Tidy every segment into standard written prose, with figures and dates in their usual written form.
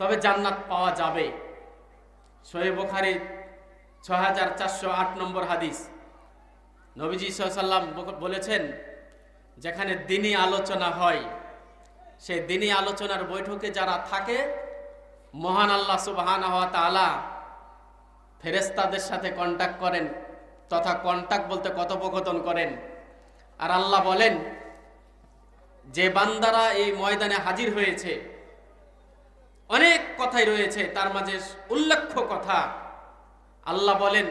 তবে জান্নাত পাওয়া যাবে। সহিহ বুখারী 6408 নম্বর হাদিস। নবীজি সাল্লাল্লাহু আলাইহি ওয়াসাল্লাম বলেছেন, যেখানে দ্বীনি আলোচনা হয়, সেই দ্বীনি আলোচনার বৈঠকে যারা থাকে, মহান আল্লাহ সুবহানাহু ওয়া তাআলা ফেরেশতাদের সাথে কন্টাক্ট করেন, তথা কন্টাক্ট বলতে কথোপকথন করেন। আর আল্লাহ বলেন, যে বান্দারা এই ময়দানে হাজির হয়েছে, অনেক কথাই রয়েছে, তার মাঝে উল্লেখ্য কথা, আল্লাহ বলেন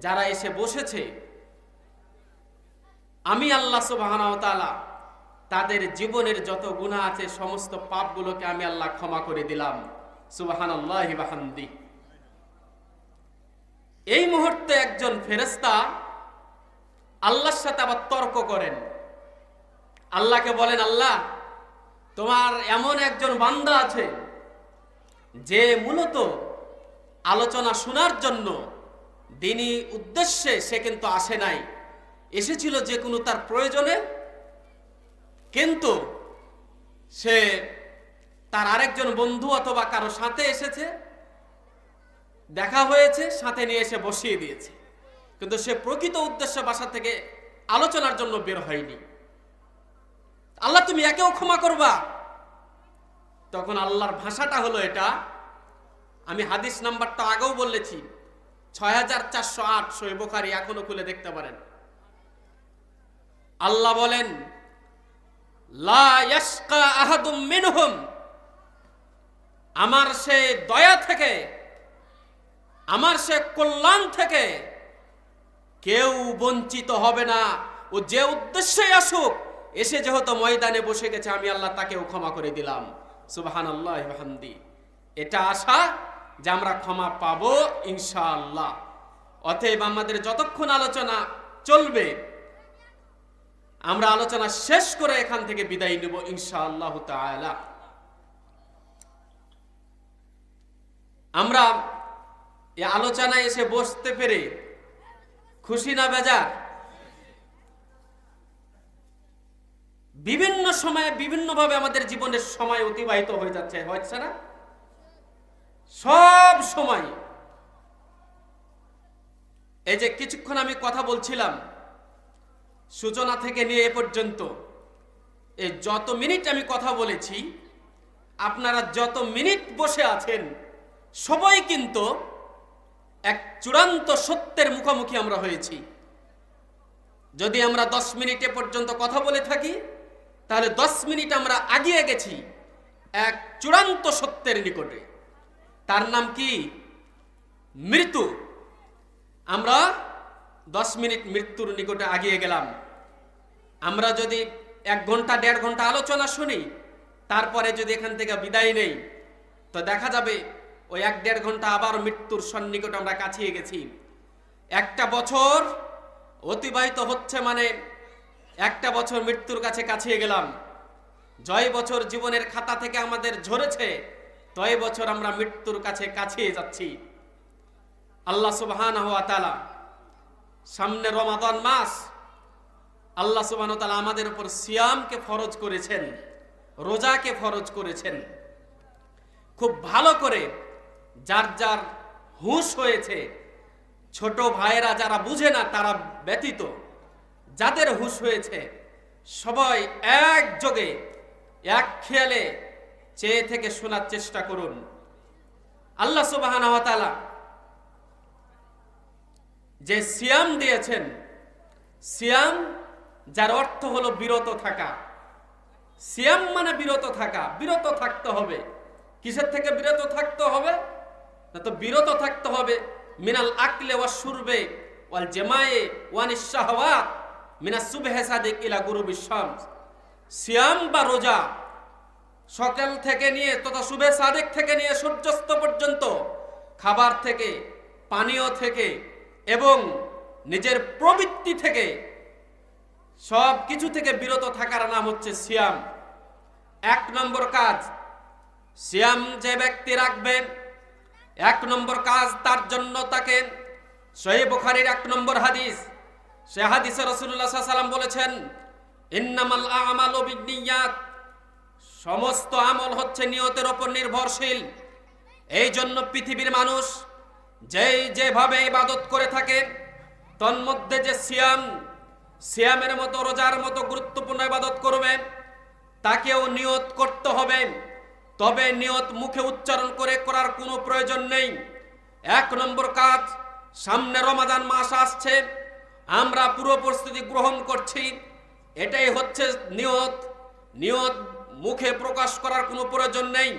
যারা এসে বসেছে, আমি আল্লাহ সুবহানাহু ওয়া তাআলা তাদের জীবনের যত গুনাহ আছে সমস্ত পাপগুলোকে আমি আল্লাহ ক্ষমা করে দিলাম। সুবহানাল্লাহি ওয়া হামদি। এই মুহূর্তে একজন ফেরেশতা আল্লাহর সাথে আবার তর্ক করেন। আল্লাহকে বলেন, আল্লাহ, তোমার এমন একজন বান্দা আছে যে মূলত আলোচনা শোনার জন্য দ্বীনি উদ্দেশ্যে সে কিন্তু আসে নাই, এসেছিল যে কোনো তার প্রয়োজনে, কিন্তু সে তার আরেকজন বন্ধু অথবা কারো সাথে এসেছে, দেখা হয়েছে, সাথে নিয়ে এসে বসিয়ে দিয়েছে, কিন্তু সে প্রকৃত উদ্দেশ্যে বাসা থেকে আলোচনার জন্য বের হয়নি। আল্লাহ, তুমি একেও ক্ষমা করবা? তখন আল্লাহর ভাষাটা হলো এটা, আমি হাদিস নাম্বারটা আগেও বলেছি, 6408 সহিহ বুখারী, এখনো খুলে দেখতে পারেন। আল্লাহ বলেন, লা ইয়াশকা আহাদুম মিনহুম, আমার সে দয়া থেকে, আমার সে কল্যাণ থেকে কেউ বঞ্চিত হবে না। ও যে উদ্দেশ্যে আসুক, এসে যেহেতু ময়দানে বসে গেছে, আমি আল্লাহ তাকেও ক্ষমা করে দিলাম। সুবহানাল্লাহি ওয়া হামদি। এটা আশা যে আমরা ক্ষমা পাবো ইনশাআল্লাহ। অতএব আমাদের যতক্ষণ আলোচনা চলবে, আমরা আলোচনা শেষ করে এখান থেকে বিদায় নেব ইনশাআল্লাহ তাআলা। আমরা এই আলোচনায় এসে বসতে পেরে খুশি না বেজার? বিভিন্ন সময়ে বিভিন্নভাবে আমাদের জীবনের সময় অতিবাহিত হয়ে যাচ্ছে, হচ্ছে না? সব সময় এই যে কিছুক্ষণ আমি কথা বলছিলাম, সূচনা থেকে নিয়ে এ পর্যন্ত এই যত মিনিট আমি কথা বলেছি, আপনারা যত মিনিট বসে আছেন, সবাই কিন্তু এক চূড়ান্ত সত্যের মুখোমুখি আমরা হয়েছি। যদি আমরা 10 মিনিটে পর্যন্ত কথা বলে থাকি, তাহলে 10 মিনিট আমরা আগিয়ে গেছি এক চূড়ান্ত সত্যের নিকটে। তার নাম কি? মৃত্যু। আমরা 10 মিনিট মৃত্যুর নিকটে আগিয়ে গেলাম। আমরা যদি 1 ঘন্টা 1.5 ঘন্টা আলোচনা শুনি, তারপরে যদি এখান থেকে বিদায় নেই, তো দেখা যাবে ওই 1-1.5 ঘন্টা আবার মৃত্যুর সন্নিকটে আমরা কাছিয়ে গেছি। একটা বছর অতিবাহিত হচ্ছে মানে একটা বছর মৃত্যুর কাছে কাছিয়ে গেলাম। জয় বছর জীবনের খাতা থেকে আমাদের ঝরেছে, তয় বছর আমরা মৃত্যুর কাছে কাছিয়ে যাচ্ছি। আল্লাহ সুবহানাহু ওয়া তাআলা সামনে রমাদান মাস, আল্লাহ সুবহানাহু ওয়া তাআলা আমাদের উপর সিয়ামকে ফরজ করেছেন, রোজাকে ফরজ করেছেন। খুব ভালো করে যার যার হুঁশ হয়েছে, ছোট ভাইয়েরা যারা বুঝে না তারা ব্যতীত যাদের হুঁশ হয়েছে, সবাই একযোগে এক খেয়ালে চেয়ে থেকে শোনার চেষ্টা করুন। আল্লাহ সুবহানাহু ওয়া তাআলা যে সিয়াম দিয়েছেন, সিয়াম যার অর্থ হলো বিরত থাকা। সিয়াম মানে বিরত থাকা, বিরত থাকতে হবে। কিসের থেকে বিরত থাকতে হবে? না তো বিরত থাকতে হবে মিনাল আকলে ওয়া শুরবে ওয়াল জামায়ে ওয়ানিশ শাহওয়াত মিনাস সুবহি সাদিক ইলা গুরুবিশ শামস। সিয়াম বা রোজা সকাল থেকে নিয়ে তথা সুবহে সাদিক থেকে নিয়ে সূর্যাস্ত পর্যন্ত খাবার থেকে, পানীয় থেকে এবং নিজের প্রবৃত্তি থেকে, সব কিছু থেকে বিরত থাকার নাম হচ্ছে সিয়াম। 1 নম্বর কাজ সিয়াম যে ব্যক্তি রাখবেন, 1 নম্বর কাজ তার জন্য তাকে সহিহ বুখারীর 1 নম্বর হাদিস, সে হাদিসে রাসূলুল্লাহ সাল্লাল্লাহু আলাইহি ওয়াসাল্লাম বলেছেন, ইন্নামাল আমালু বিন্নিয়াত, সমস্ত আমল হচ্ছে নিয়তের উপর নির্ভরশীল। এই জন্য পৃথিবীর মানুষ যেভাবে ইবাদত করে থাকে, তন্মধ্যে যে সিয়ামের মতো, রোজার মতো গুরুত্বপূর্ণ ইবাদত করবে, তাকেও নিয়ত করতে হবে। তবে নিয়ত মুখে উচ্চারণ করে করার কোনো প্রয়োজন নেই। 1 নম্বর কাজ, সামনে রমাদান মাস আসছে, আমরা পুরো প্রস্তুতি গ্রহণ করছি, এটাই হচ্ছে নিয়ত। নিয়ত মুখে প্রকাশ করার কোনো প্রয়োজন নেই।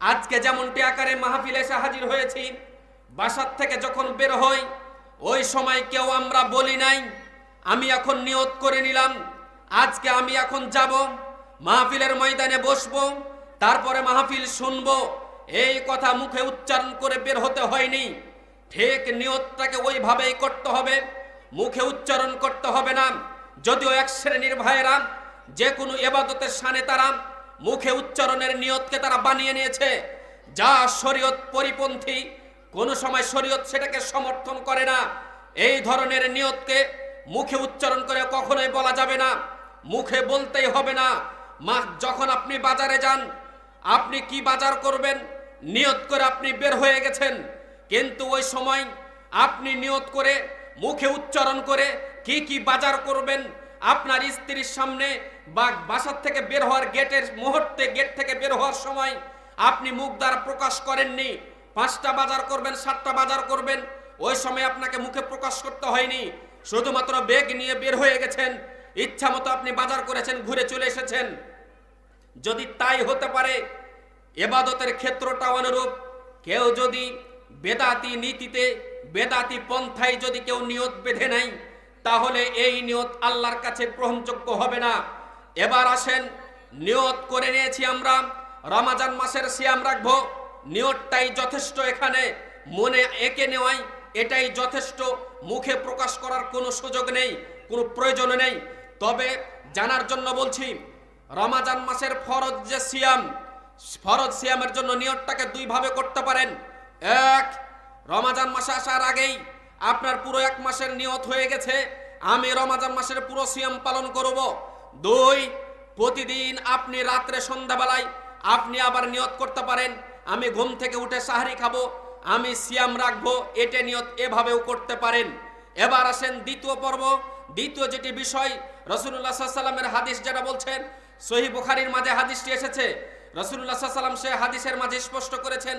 আজকে যেমনটি আকারে মাহফিলে এসে হাজির হয়েছি, বাসার থেকে যখন বের হই ওই সময় কেউ আমরা বলি নাই আমি এখন নিয়ত করে নিলাম আজকে আমি এখন যাব মাহফিলের ময়দানে বসবো, তারপরে মাহফিল শুনবো, এই কথা মুখে উচ্চারণ করে বের হতে হয়নি। ঠিক নিয়তটাকে ওইভাবেই করতে হবে, মুখে উচ্চারণ করতে হবে না। যদিও এক শ্রেণীর ভাইয়েরা যে কোনো ইবাদতের শানে তারা মুখে উচ্চারণের নিয়তকে তারা বানিয়ে নিয়েছে, যা শরীয়ত পরিপন্থী। কোন সময় শরীয়ত সেটাকে সমর্থন করে না। এই ধরনের নিয়তকে মুখে উচ্চারণ করে কখনোই বলা যাবে না, মুখে বলতেই হবে না। যখন আপনি বাজারে যান, আপনি কি বাজার করবেন নিয়ত করে আপনি বের হয়ে গেছেন, কিন্তু ওই সময় আপনি নিয়ত করে মুখে উচ্চারণ করে কি কি বাজার করবেন, আপনার স্ত্রীর সামনে বা বাসার থেকে বের হওয়ার গেটের মুহূর্তে, গেট থেকে বের হওয়ার সময় আপনি মুখ দ্বারা প্রকাশ করেননি 5টা বাজার করবেন, 7টা বাজার করবেন, ওই সময় আপনাকে মুখে প্রকাশ করতে হয়নি। শুধুমাত্র ব্যাগ নিয়ে বের হয়ে গেছেন, ইচ্ছা মতো আপনি বাজার করেছেন, ঘুরে চলে এসেছেন। যদি তাই হতে পারে, ইবাদতের ক্ষেত্রটা অনুরূপ। কেউ যদি বেদাতি নীতিতে, বেদাতি পন্থায় যদি কেউ নিয়ত বেঁধে নাই, তাহলে এই নিয়ত আল্লাহর কাছে গ্রহণযোগ্য হবে না। এবার আসেন, নিয়ত করে নিয়েছি আমরা রমজান মাসের সিয়াম রাখবো, নিয়তটাই যথেষ্ট। এখানে মনে এঁকে নেওয়াই এটাই যথেষ্ট, মুখে প্রকাশ করার কোনো সুযোগ নেই, কোনো প্রয়োজন নেই। তবে জানার জন্য বলছি, রমজান মাসের ফরজ যে সিয়াম, ফরজ সিয়ামের জন্য নিয়তটাকে 2 ভাবে করতে পারেন। 1, রমজান মাস আসার আগেই আপনার পুরো 1 মাসের নিয়ত হয়ে গেছে, আমি রমজান মাসের পুরো সিয়াম পালন করব। 2, প্রতিদিন আপনি রাত্রে সন্ধ্যাবেলায় আপনি আবার নিয়ত করতে পারেন আমি ঘুম থেকে উঠে সাহারি খাবো, আমি সিয়াম রাখবো, এটা নিয়ত এভাবেও করতে পারেন। এবার আসেন দ্বিতীয় পর্ব। দ্বিতীয় যেটি বিষয়, রাসূলুল্লাহ সাল্লাল্লাহু আলাইহি ওয়াসাল্লামের হাদিস যেটা বলছেন, সহিহ বুখারীর মাঝে হাদিসটি এসেছে। রাসূলুল্লাহ সাল্লাল্লাহু আলাইহি ওয়াসাল্লাম সে হাদিসের মাঝে স্পষ্ট করেছেন,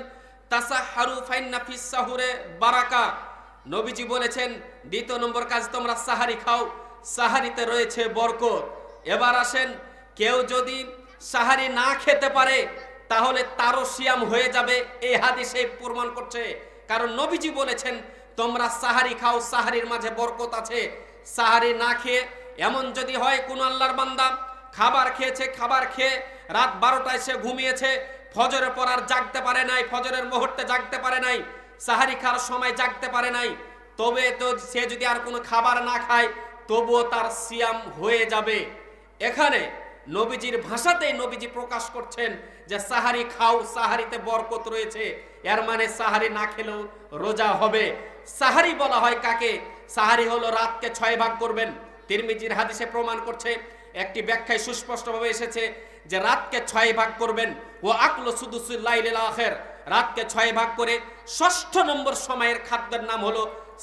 তাসাহহারু ফাইন্না ফিস সাহুরে বারাকা। নবীজি বলেছেন, 2 নম্বর কাজ, তোমরা সাহারি খাও, সাহারিতে রয়েছে বরকত। এবার আসেন, কেউ যদি সাহারি না খেতে পারে তাহলে তারও সিয়াম হয়ে যাবে, এই হাদিসে প্রমাণ করছে। কারণ নবীজি বলেছেন তোমরা সাহারি খাও, সাহারির মাঝে বরকত আছে। সাহারি না খেয়ে এমন যদি হয় কোন আল্লাহর বান্দা খাবার খেয়েছে, খাবার খেয়ে রাত 12টায় সে ঘুমিয়েছে, ফজরের পর আর জাগতে পারে নাই, ফজরের মুহূর্তে জাগতে পারে নাই, সাহারি খাওয়ার সময় জাগতে পারে নাই, তবে তো সে যদি আর কোনো খাবার না খায় তবুও তার সিয়াম হয়ে যাবে। এখানে নবীজির ভাষাতেই নবীজি প্রকাশ করছেন যে সাহারি খাও, সাহারিতে বরকত রয়েছে, এর মানে সাহারি না খেলেও রোজা হবে। সাহারি বলা হয় কাকে? সাহারি হলো রাতকে 6 ভাগ করবেন। তিরমিজির হাদিসে প্রমাণ করছে, একটি ব্যাখ্যায় সুস্পষ্টভাবে এসেছে যে রাতকে 6 ভাগ করবেন। ও আকলু সুদুসুল লাইলিল আখির, রাতকে 6 ভাগ করে 6ষ্ঠ নম্বর সময়ের খাদ্যের নাম হলো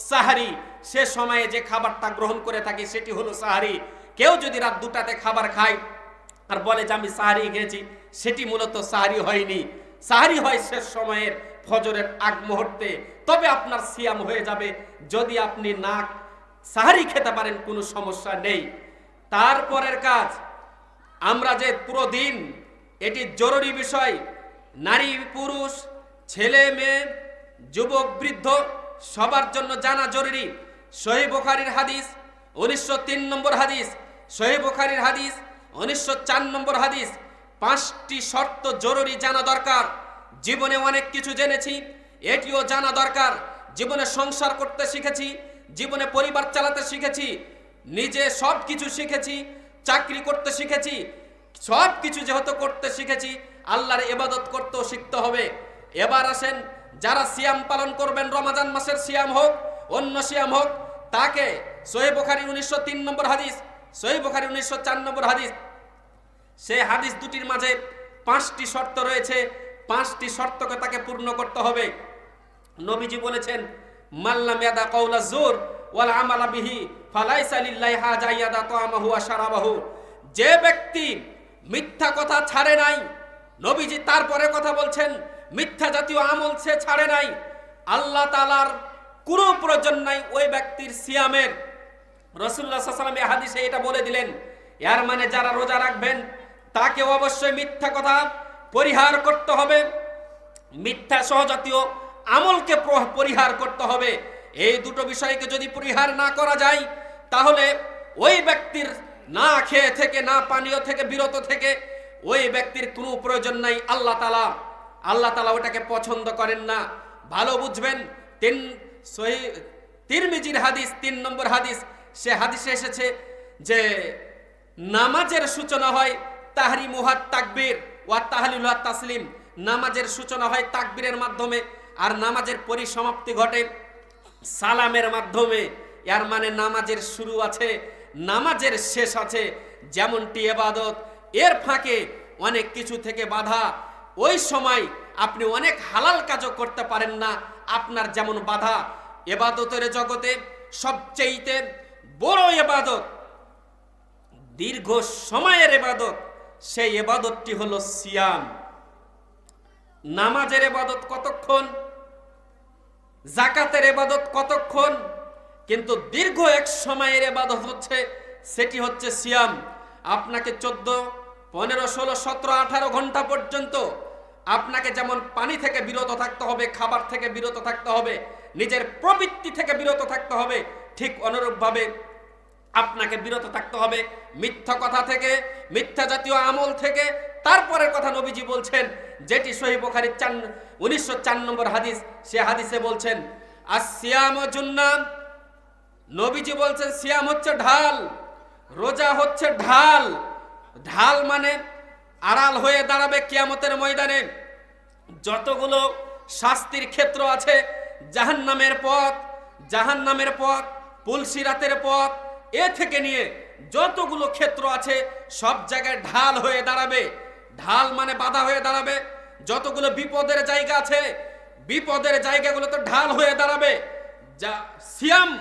সাহারি। সে সময়ে যে খাবারটা গ্রহণ করে থাকি সেটি হলো সাহারি। কেউ যদি রাত 2টাতে খাবার খায় আর বলে যে আমি সাহারি খেয়েছি, সেটি মূলত সাহারি হয়নি। সাহারি হয় শেষ সময়ের ফজরের আগ মুহূর্তে, তবে আপনার সিয়াম হয়ে যাবে। যদি আপনি না সাহারি খেতে পারেন কোনো সমস্যা নেই। তারপরের কাজ, আমরা যে পুরো দিন, এটি জরুরি বিষয়, নারী পুরুষ, ছেলে মেয়ে, যুবক বৃদ্ধ সবার জন্য জানা জরুরি। সহিহ বুখারীর হাদিস 1903 নম্বর হাদিস, সহিহ বুখারীর হাদিস 1904 নম্বর হাদিস। 5টি শর্ত জরুরি জানা দরকার। জীবনে অনেক কিছু জেনেছি, এটিও জানা দরকার। জীবনে সংসার করতে শিখেছি, জীবনে পরিবার চালাতে শিখেছি, নিজে সব কিছু শিখেছি, চাকরি করতে শিখেছি, সব কিছু যেহেতু করতে শিখেছি, আল্লাহর ইবাদত করতেও শিখতে হবে। এবার আসেন, যারা সিয়াম পালন করবেন, রমজান মাসের সিয়াম হোক, অন্য সিয়াম হোক, তাকে সহিহ বুখারী 1903 নম্বর হাদিস, সহিহ বুখারী 1904 নম্বর হাদিস, সেই হাদিস দুটির মাঝে 5টি শর্ত রয়েছে। 5টি শর্তকে তাকে পূর্ণ করতে হবে। নবীজি বলেছেন, মাল্লাম ইয়াদা কাওলা জুর ওয়াল আমালা বিহি ফালাইসা লিল্লাহি হাজা ইয়াদা তাআমাহু ওয়া শারাবাহু। যে ব্যক্তি মিথ্যা কথা ছাড়ে নাই, নবীজি তারপরে কথা বলছেন, মিথ্যা জাতীয় আমল সে ছাড়ে নাই, আল্লাহ তাআলার কোনো প্রয়োজন নাই ওই ব্যক্তির সিয়ামের। রাসূলুল্লাহ সাল্লাল্লাহু আলাইহি ওয়াসাল্লাম এই হাদিসে এটা বলে দিলেন। এর মানে যারা রোজা রাখবেন তাকে অবশ্যই মিথ্যা কথা পরিহার করতে হবে, মিথ্যা সহজাতীয় আমলকে পরিহার করতে হবে। এই দুটো বিষয়কে যদি পরিহার না করা যায়, তাহলে ওই ব্যক্তির না খেয়ে থেকে, না পানীয় থেকে বিরত থেকে ওই ব্যক্তির কোনো প্রয়োজন নাই। আল্লাহ তাআলা ওটাকে পছন্দ করেন না। ভালো বুঝবেন, তিরমিজির হাদিস 3 নম্বর হাদিস, সে হাদিসে এসেছে যে নামাজের সূচনা হয় তাহরিমুহাত তাকবীর ওয়া তাহলিলুহাত তাসলিম। নামাজের সূচনা হয় তাকবীরের মাধ্যমে, আর নামাজের পরিসমাপ্তি ঘটে সালামের মাধ্যমে। এর মানে নামাজের শুরু আছে, নামাজের শেষ আছে। যেমনটি ইবাদত, এর ফাঁকে অনেক কিছু থেকে বাধা। ওই সময় আপনি অনেক হালাল কাজও করতে পারেন না, আপনার যেমন বাধা। ইবাদতের জগতে সবচেয়ে বড় ইবাদত, দীর্ঘ সময়ের ইবাদত, সেই ইবাদতটি হলো সিয়াম। নামাজের ইবাদত কতক্ষণ, যাকাতের ইবাদত কতক্ষণ, কিন্তু দীর্ঘ এক সময়ের ইবাদত হচ্ছে, সেটি হচ্ছে সিয়াম। আপনাকে 14, 15, 16, 17, 18 ঘন্টা পর্যন্ত আপনাকে যেমন পানি থেকে বিরত থাকতে হবে, খাবার থেকে বিরত থাকতে হবে, নিজের প্রবৃত্তি থেকে বিরত থাকতে হবে, ঠিক অনুরূপভাবে আপনাকে বিরত থাকতে হবে মিথ্যা কথা থেকে, মিথ্যা জাতীয় আমল থেকে। তারপরের কথা নবীজি বলছেন, যেটি সহিহ বুখারীর 1904 নম্বর হাদিস, সে হাদিসে বলছেন, আসিয়াম জুন্নাহ। নবীজি বলছেন সিয়াম হচ্ছে ঢাল, রোজা হচ্ছে ঢাল। ঢাল মানে আড়াল হয়ে দাঁড়াবে কিয়ামতের ময়দানে। যতগুলো শাস্তির ক্ষেত্র আছে, জাহান্নামের পথ, পুলসিরাতের পথ, এ থেকে নিয়ে যতগুলো ক্ষেত্র আছে সব জায়গায় ঢাল হয়ে দাঁড়াবে। ঢাল মানে বাধা হয়ে দাঁড়াবে। যতগুলো বিপদের জায়গা আছে, বিপদের জায়গাগুলোতে ঢাল হয়ে দাঁড়াবে। যা সিয়াম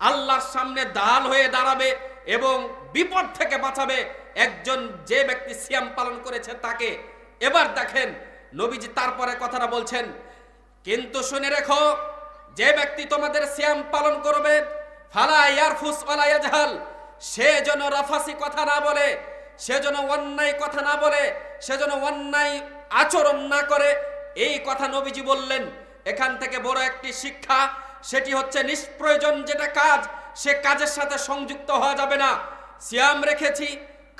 আল্লাহর সামনে ঢাল হয়ে দাঁড়াবে এবং বিপদ থেকে বাঁচাবে একজন যে ব্যক্তি সিয়াম পালন করেছে তাকে। এবার দেখেন নবীজি তারপরে কথাটা বলছেন, কিন্তু শুনে রেখো, যে ব্যক্তি তোমাদের সিয়াম পালন করবে, ফালা ইয়ারফুস ওয়ালা ইয়াজহাল, সে যেন রাফাসি কথা না বলে, সে যেন অন্যায় কথা না বলে, সে যেন অন্যায় আচরণ না করে। এই কথা নবীজি বললেন। এখান থেকে বড় একটি শিক্ষা, সেটি হচ্ছে নিষ্প্রয়োজন যেটা কাজ, সে কাজের সাথে সংযুক্ত হওয়া যাবে না। সিয়াম রেখেছি,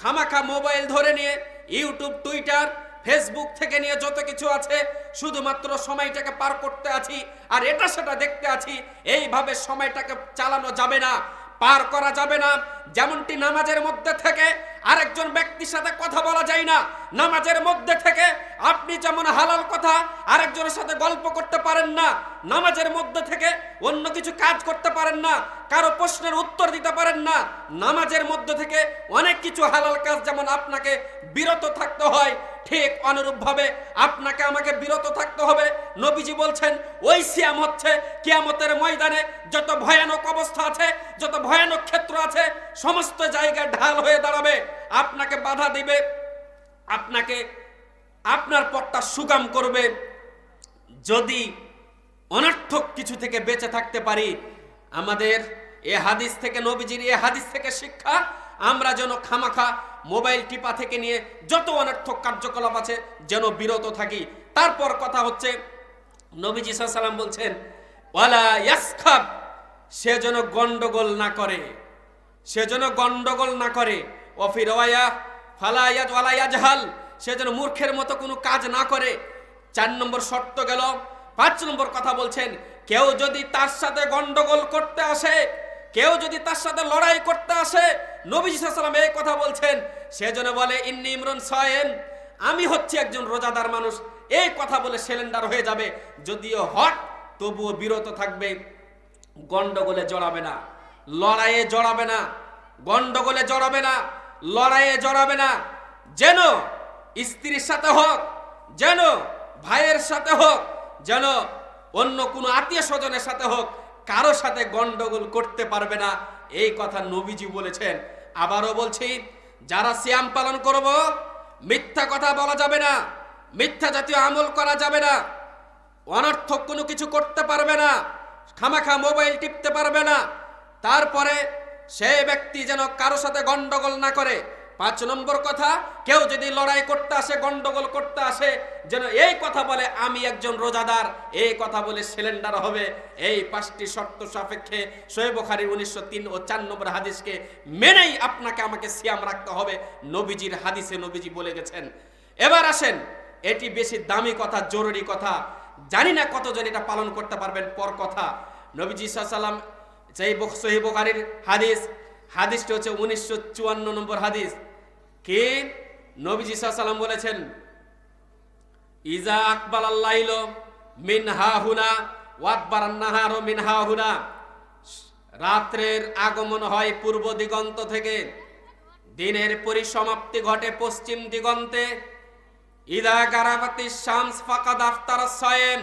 খামাখা মোবাইল ধরে নিয়ে ইউটিউব, টুইটার, ফেসবুক থেকে নিয়ে যত কিছু আছে শুধুমাত্র সময়টাকে পার করতে আছি আর এটা সেটা দেখতে আছি, এইভাবে সময়টাকে চালানো যাবে না, পার করা যাবে না। যেমনটি নামাজের মধ্যে থেকে আরেকজন ব্যক্তির সাথে কথা বলা যায় না, নামাজের মধ্যে থেকে আপনি যেমন হালাল কথা আরেকজনের সাথে গল্প করতে পারেন না, নামাজের মধ্যে থেকে অন্য কিছু কাজ করতে পারেন না, কারো প্রশ্নের উত্তর দিতে পারেন না। নামাজের মধ্যে থেকে অনেক কিছু হালাল কাজ যেমন আপনাকে বিরত থাকতে হয়, ঠিক অনুরূপভাবে আপনাকে আমাকে বিরত থাকতে হবে। নবীজি বলছেন ওই সিয়াম হচ্ছে কিয়ামতের ময়দানে যত ভয়ানক অবস্থা আছে, যত ভয়ানক ক্ষেত্র আছে, সমস্ত জায়গায় ঢাল হয়ে দাঁড়াবে, আপনাকে বাধা দিবে, আপনাকে আপনার পথটা সুগম করবে। যদি অনর্থক কিছু থেকে বেঁচে থাকতে পারি, আমাদের এ হাদিস থেকে, নবীজির এ হাদিস থেকে শিক্ষা, আমরা যেন খামাখা মোবাইল টিপা থেকে নিয়ে যত অনর্থক কার্যকলাপ আছে যেন বিরত থাকি। তারপর কথা হচ্ছে নবীজি সাল্লাল্লাহু আলাইহি ওয়াসাল্লাম বলছেন, ওয়ালা ইয়াসখাব, সে যেন গন্ডগোল না করে, সে যেন গন্ডগোল না করে। ওয়াফি রাওয়ায়া ফালা ইয়াজ ওয়ালা ইয়াজহাল, সে যেন মূর্খের মতো কোনো কাজ না করে। 4 নম্বর শর্ত গেল। 5 নম্বর কথা বলছেন, কেউ যদি তার সাথে গন্ডগোল করতে আসে, কেউ যদি তার সাথে লড়াই করতে আসে, নবীজি সাল্লাল্লাহু আলাইহি ওয়াসাল্লাম এই কথা বলছেন, সে যেন বলে ইন্নী ইমরুন সায়েম, আমি হচ্ছি একজন রোজাদার মানুষ, এই কথা বলে সিলিন্ডার হয়ে যাবে। যদিও হট, তবুও বিরত থাকবে, গন্ডগোলে জড়াবে না, লড়াইয়ে জড়াবে না, গন্ডগোলে জড়াবে না, লড়াইয়ে জড়াবে না। যেন স্ত্রীর সাথে হোক, যেন ভাইয়ের সাথে হোক, যেন অন্য কোনো আত্মীয় স্বজনের সাথে হোক, কারো সাথে গন্ডগোল করতে পারবে না, এই কথা নবীজি বলেছেন। আবারও বলছি, যারা সিয়াম পালন করব, মিথ্যা কথা বলা যাবে না, মিথ্যা জাতীয় আমল করা যাবে না, অনর্থক কোনো কিছু করতে পারবে না, খামাখা মোবাইল টিপতে পারবে না। তারপরে সেই ব্যক্তি যেন কারো সাথে গন্ডগোল না করে। 5 নম্বর কথা, কেউ যদি লড়াই করতে আসে, গন্ডগোল করতে আসে, যেন এই কথা বলে আমি একজন রোজাদার, এই কথা বলে সিলিন্ডার হবে। এই 5টি শর্ত সাপেক্ষে সহিহ বুখারীর 1903 ও 4 নম্বর হাদিসকে মেনেই আপনাকে আমাকে সিয়াম রাখতে হবে। নবীজির হাদিসে নবীজি বলে গেছেন। এবার আসেন, এটি বেশি দামি কথা, জরুরি কথা, জানি না কতজন এটা পালন করতে পারবেন। পর কথা, নবীজি সাল্লাল্লাহু আলাইহি ওয়াসাল্লাম সেই সহিহ বুখারীর হাদিসটি হচ্ছে 1954 নম্বর হাদিস। কি নবীজি সাল্লাল্লাহু আলাইহি ওয়াসাল্লাম বলেছেন, ইজা আকবালাল লাইলু মিন হাহুনা ওয়াদবারান নাহারু মিন হাহুনা, রাত্রের আগমন হয় পূর্ব দিগন্ত থেকে, দিনের পরিসমাপ্তি ঘটে পশ্চিম দিগন্তে। ইদা গারাবাতিশ শামস ফাকাদ আফতারাস সায়েম,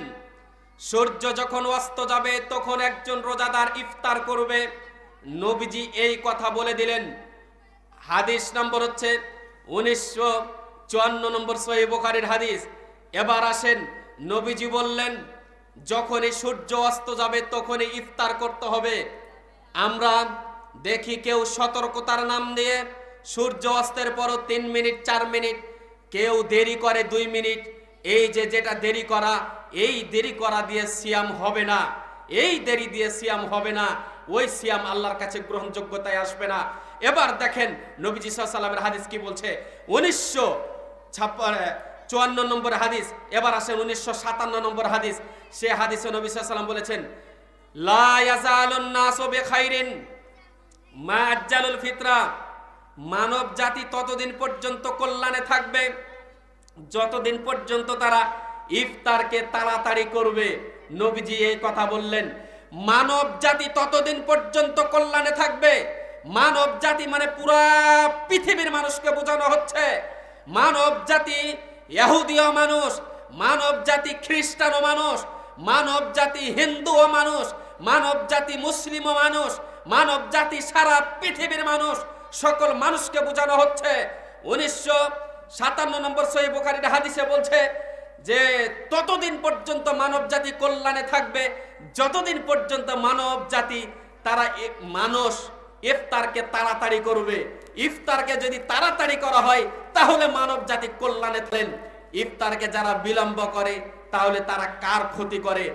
সূর্য যখন অস্ত যাবে তখন একজন রোজাদার ইফতার করবে। নবীজি এই কথা বলে দিলেন। হাদিস নম্বর হচ্ছে 1954 নম্বর সহিহ বুখারীর হাদিস। এবার আসেন, নবীজি বললেন যখনই সূর্য অস্ত যাবে তখনই ইফতার করতে হবে। আমরা দেখি কেউ সতর্কতার নাম দিয়ে সূর্য অস্তের পরও 3 মিনিট 4 মিনিট, কেউ দেরি করে 2 মিনিট। এই যেটা দেরি করা, এই দেরি করা দিয়ে সিয়াম হবে না, এই দেরি দিয়ে সিয়াম হবে না, ওই সিয়াম আল্লাহর কাছে গ্রহণযোগ্যতায় আসবে না। এবার দেখেন নবীজি সাল্লাল্লাহু আলাইহি ওয়াসাল্লামের হাদিস কি বলছে, 1954 নম্বর হাদিস। এবার আসেন 1957 নম্বর হাদিস। সে হাদিসে নবী সাল্লাল্লাহু আলাইহি ওয়াসাল্লাম বলেছেন, লা ইয়াজালুন নাসু বিখাইরিন মা আজ্জালুল ফিতরা, মানব জাতি ততদিন পর্যন্ত কল্যাণে থাকবে যতদিন পর্যন্ত তারা ইফতারকে তাড়াতাড়ি করবে। নবীজি এই কথা বললেন, মানব জাতি ততদিন পর্যন্ত কল্যাণে থাকবে। মানব জাতি মানে পুরা পৃথিবীর মানুষকে বোঝানো হচ্ছে। মানব জাতি ইহুদিও মানুষ, মানব জাতি খ্রিস্টানও মানুষ, মানব জাতি হিন্দুও মানুষ, মানব জাতি মুসলিমও মানুষ, মানব জাতি সারা পৃথিবীর মানুষ, সকল মানুষকে বোঝানো হচ্ছে। 1957 নম্বর সহিহ বুখারীর হাদিসে বলছে যে ততদিন পর্যন্ত মানব জাতি কল্যাণে থাকবে যতদিন পর্যন্ত মানব জাতি মানুষ ইফতারকে তাড়াতাড়ি করবে। ইফতারকে যদি তাড়াতাড়ি করা হয় তাহলে মানব জাতি কল্যাণে থাকেন। ইফতারকে যারা বিলম্ব করে তাহলে তারা কার ক্ষতি করে?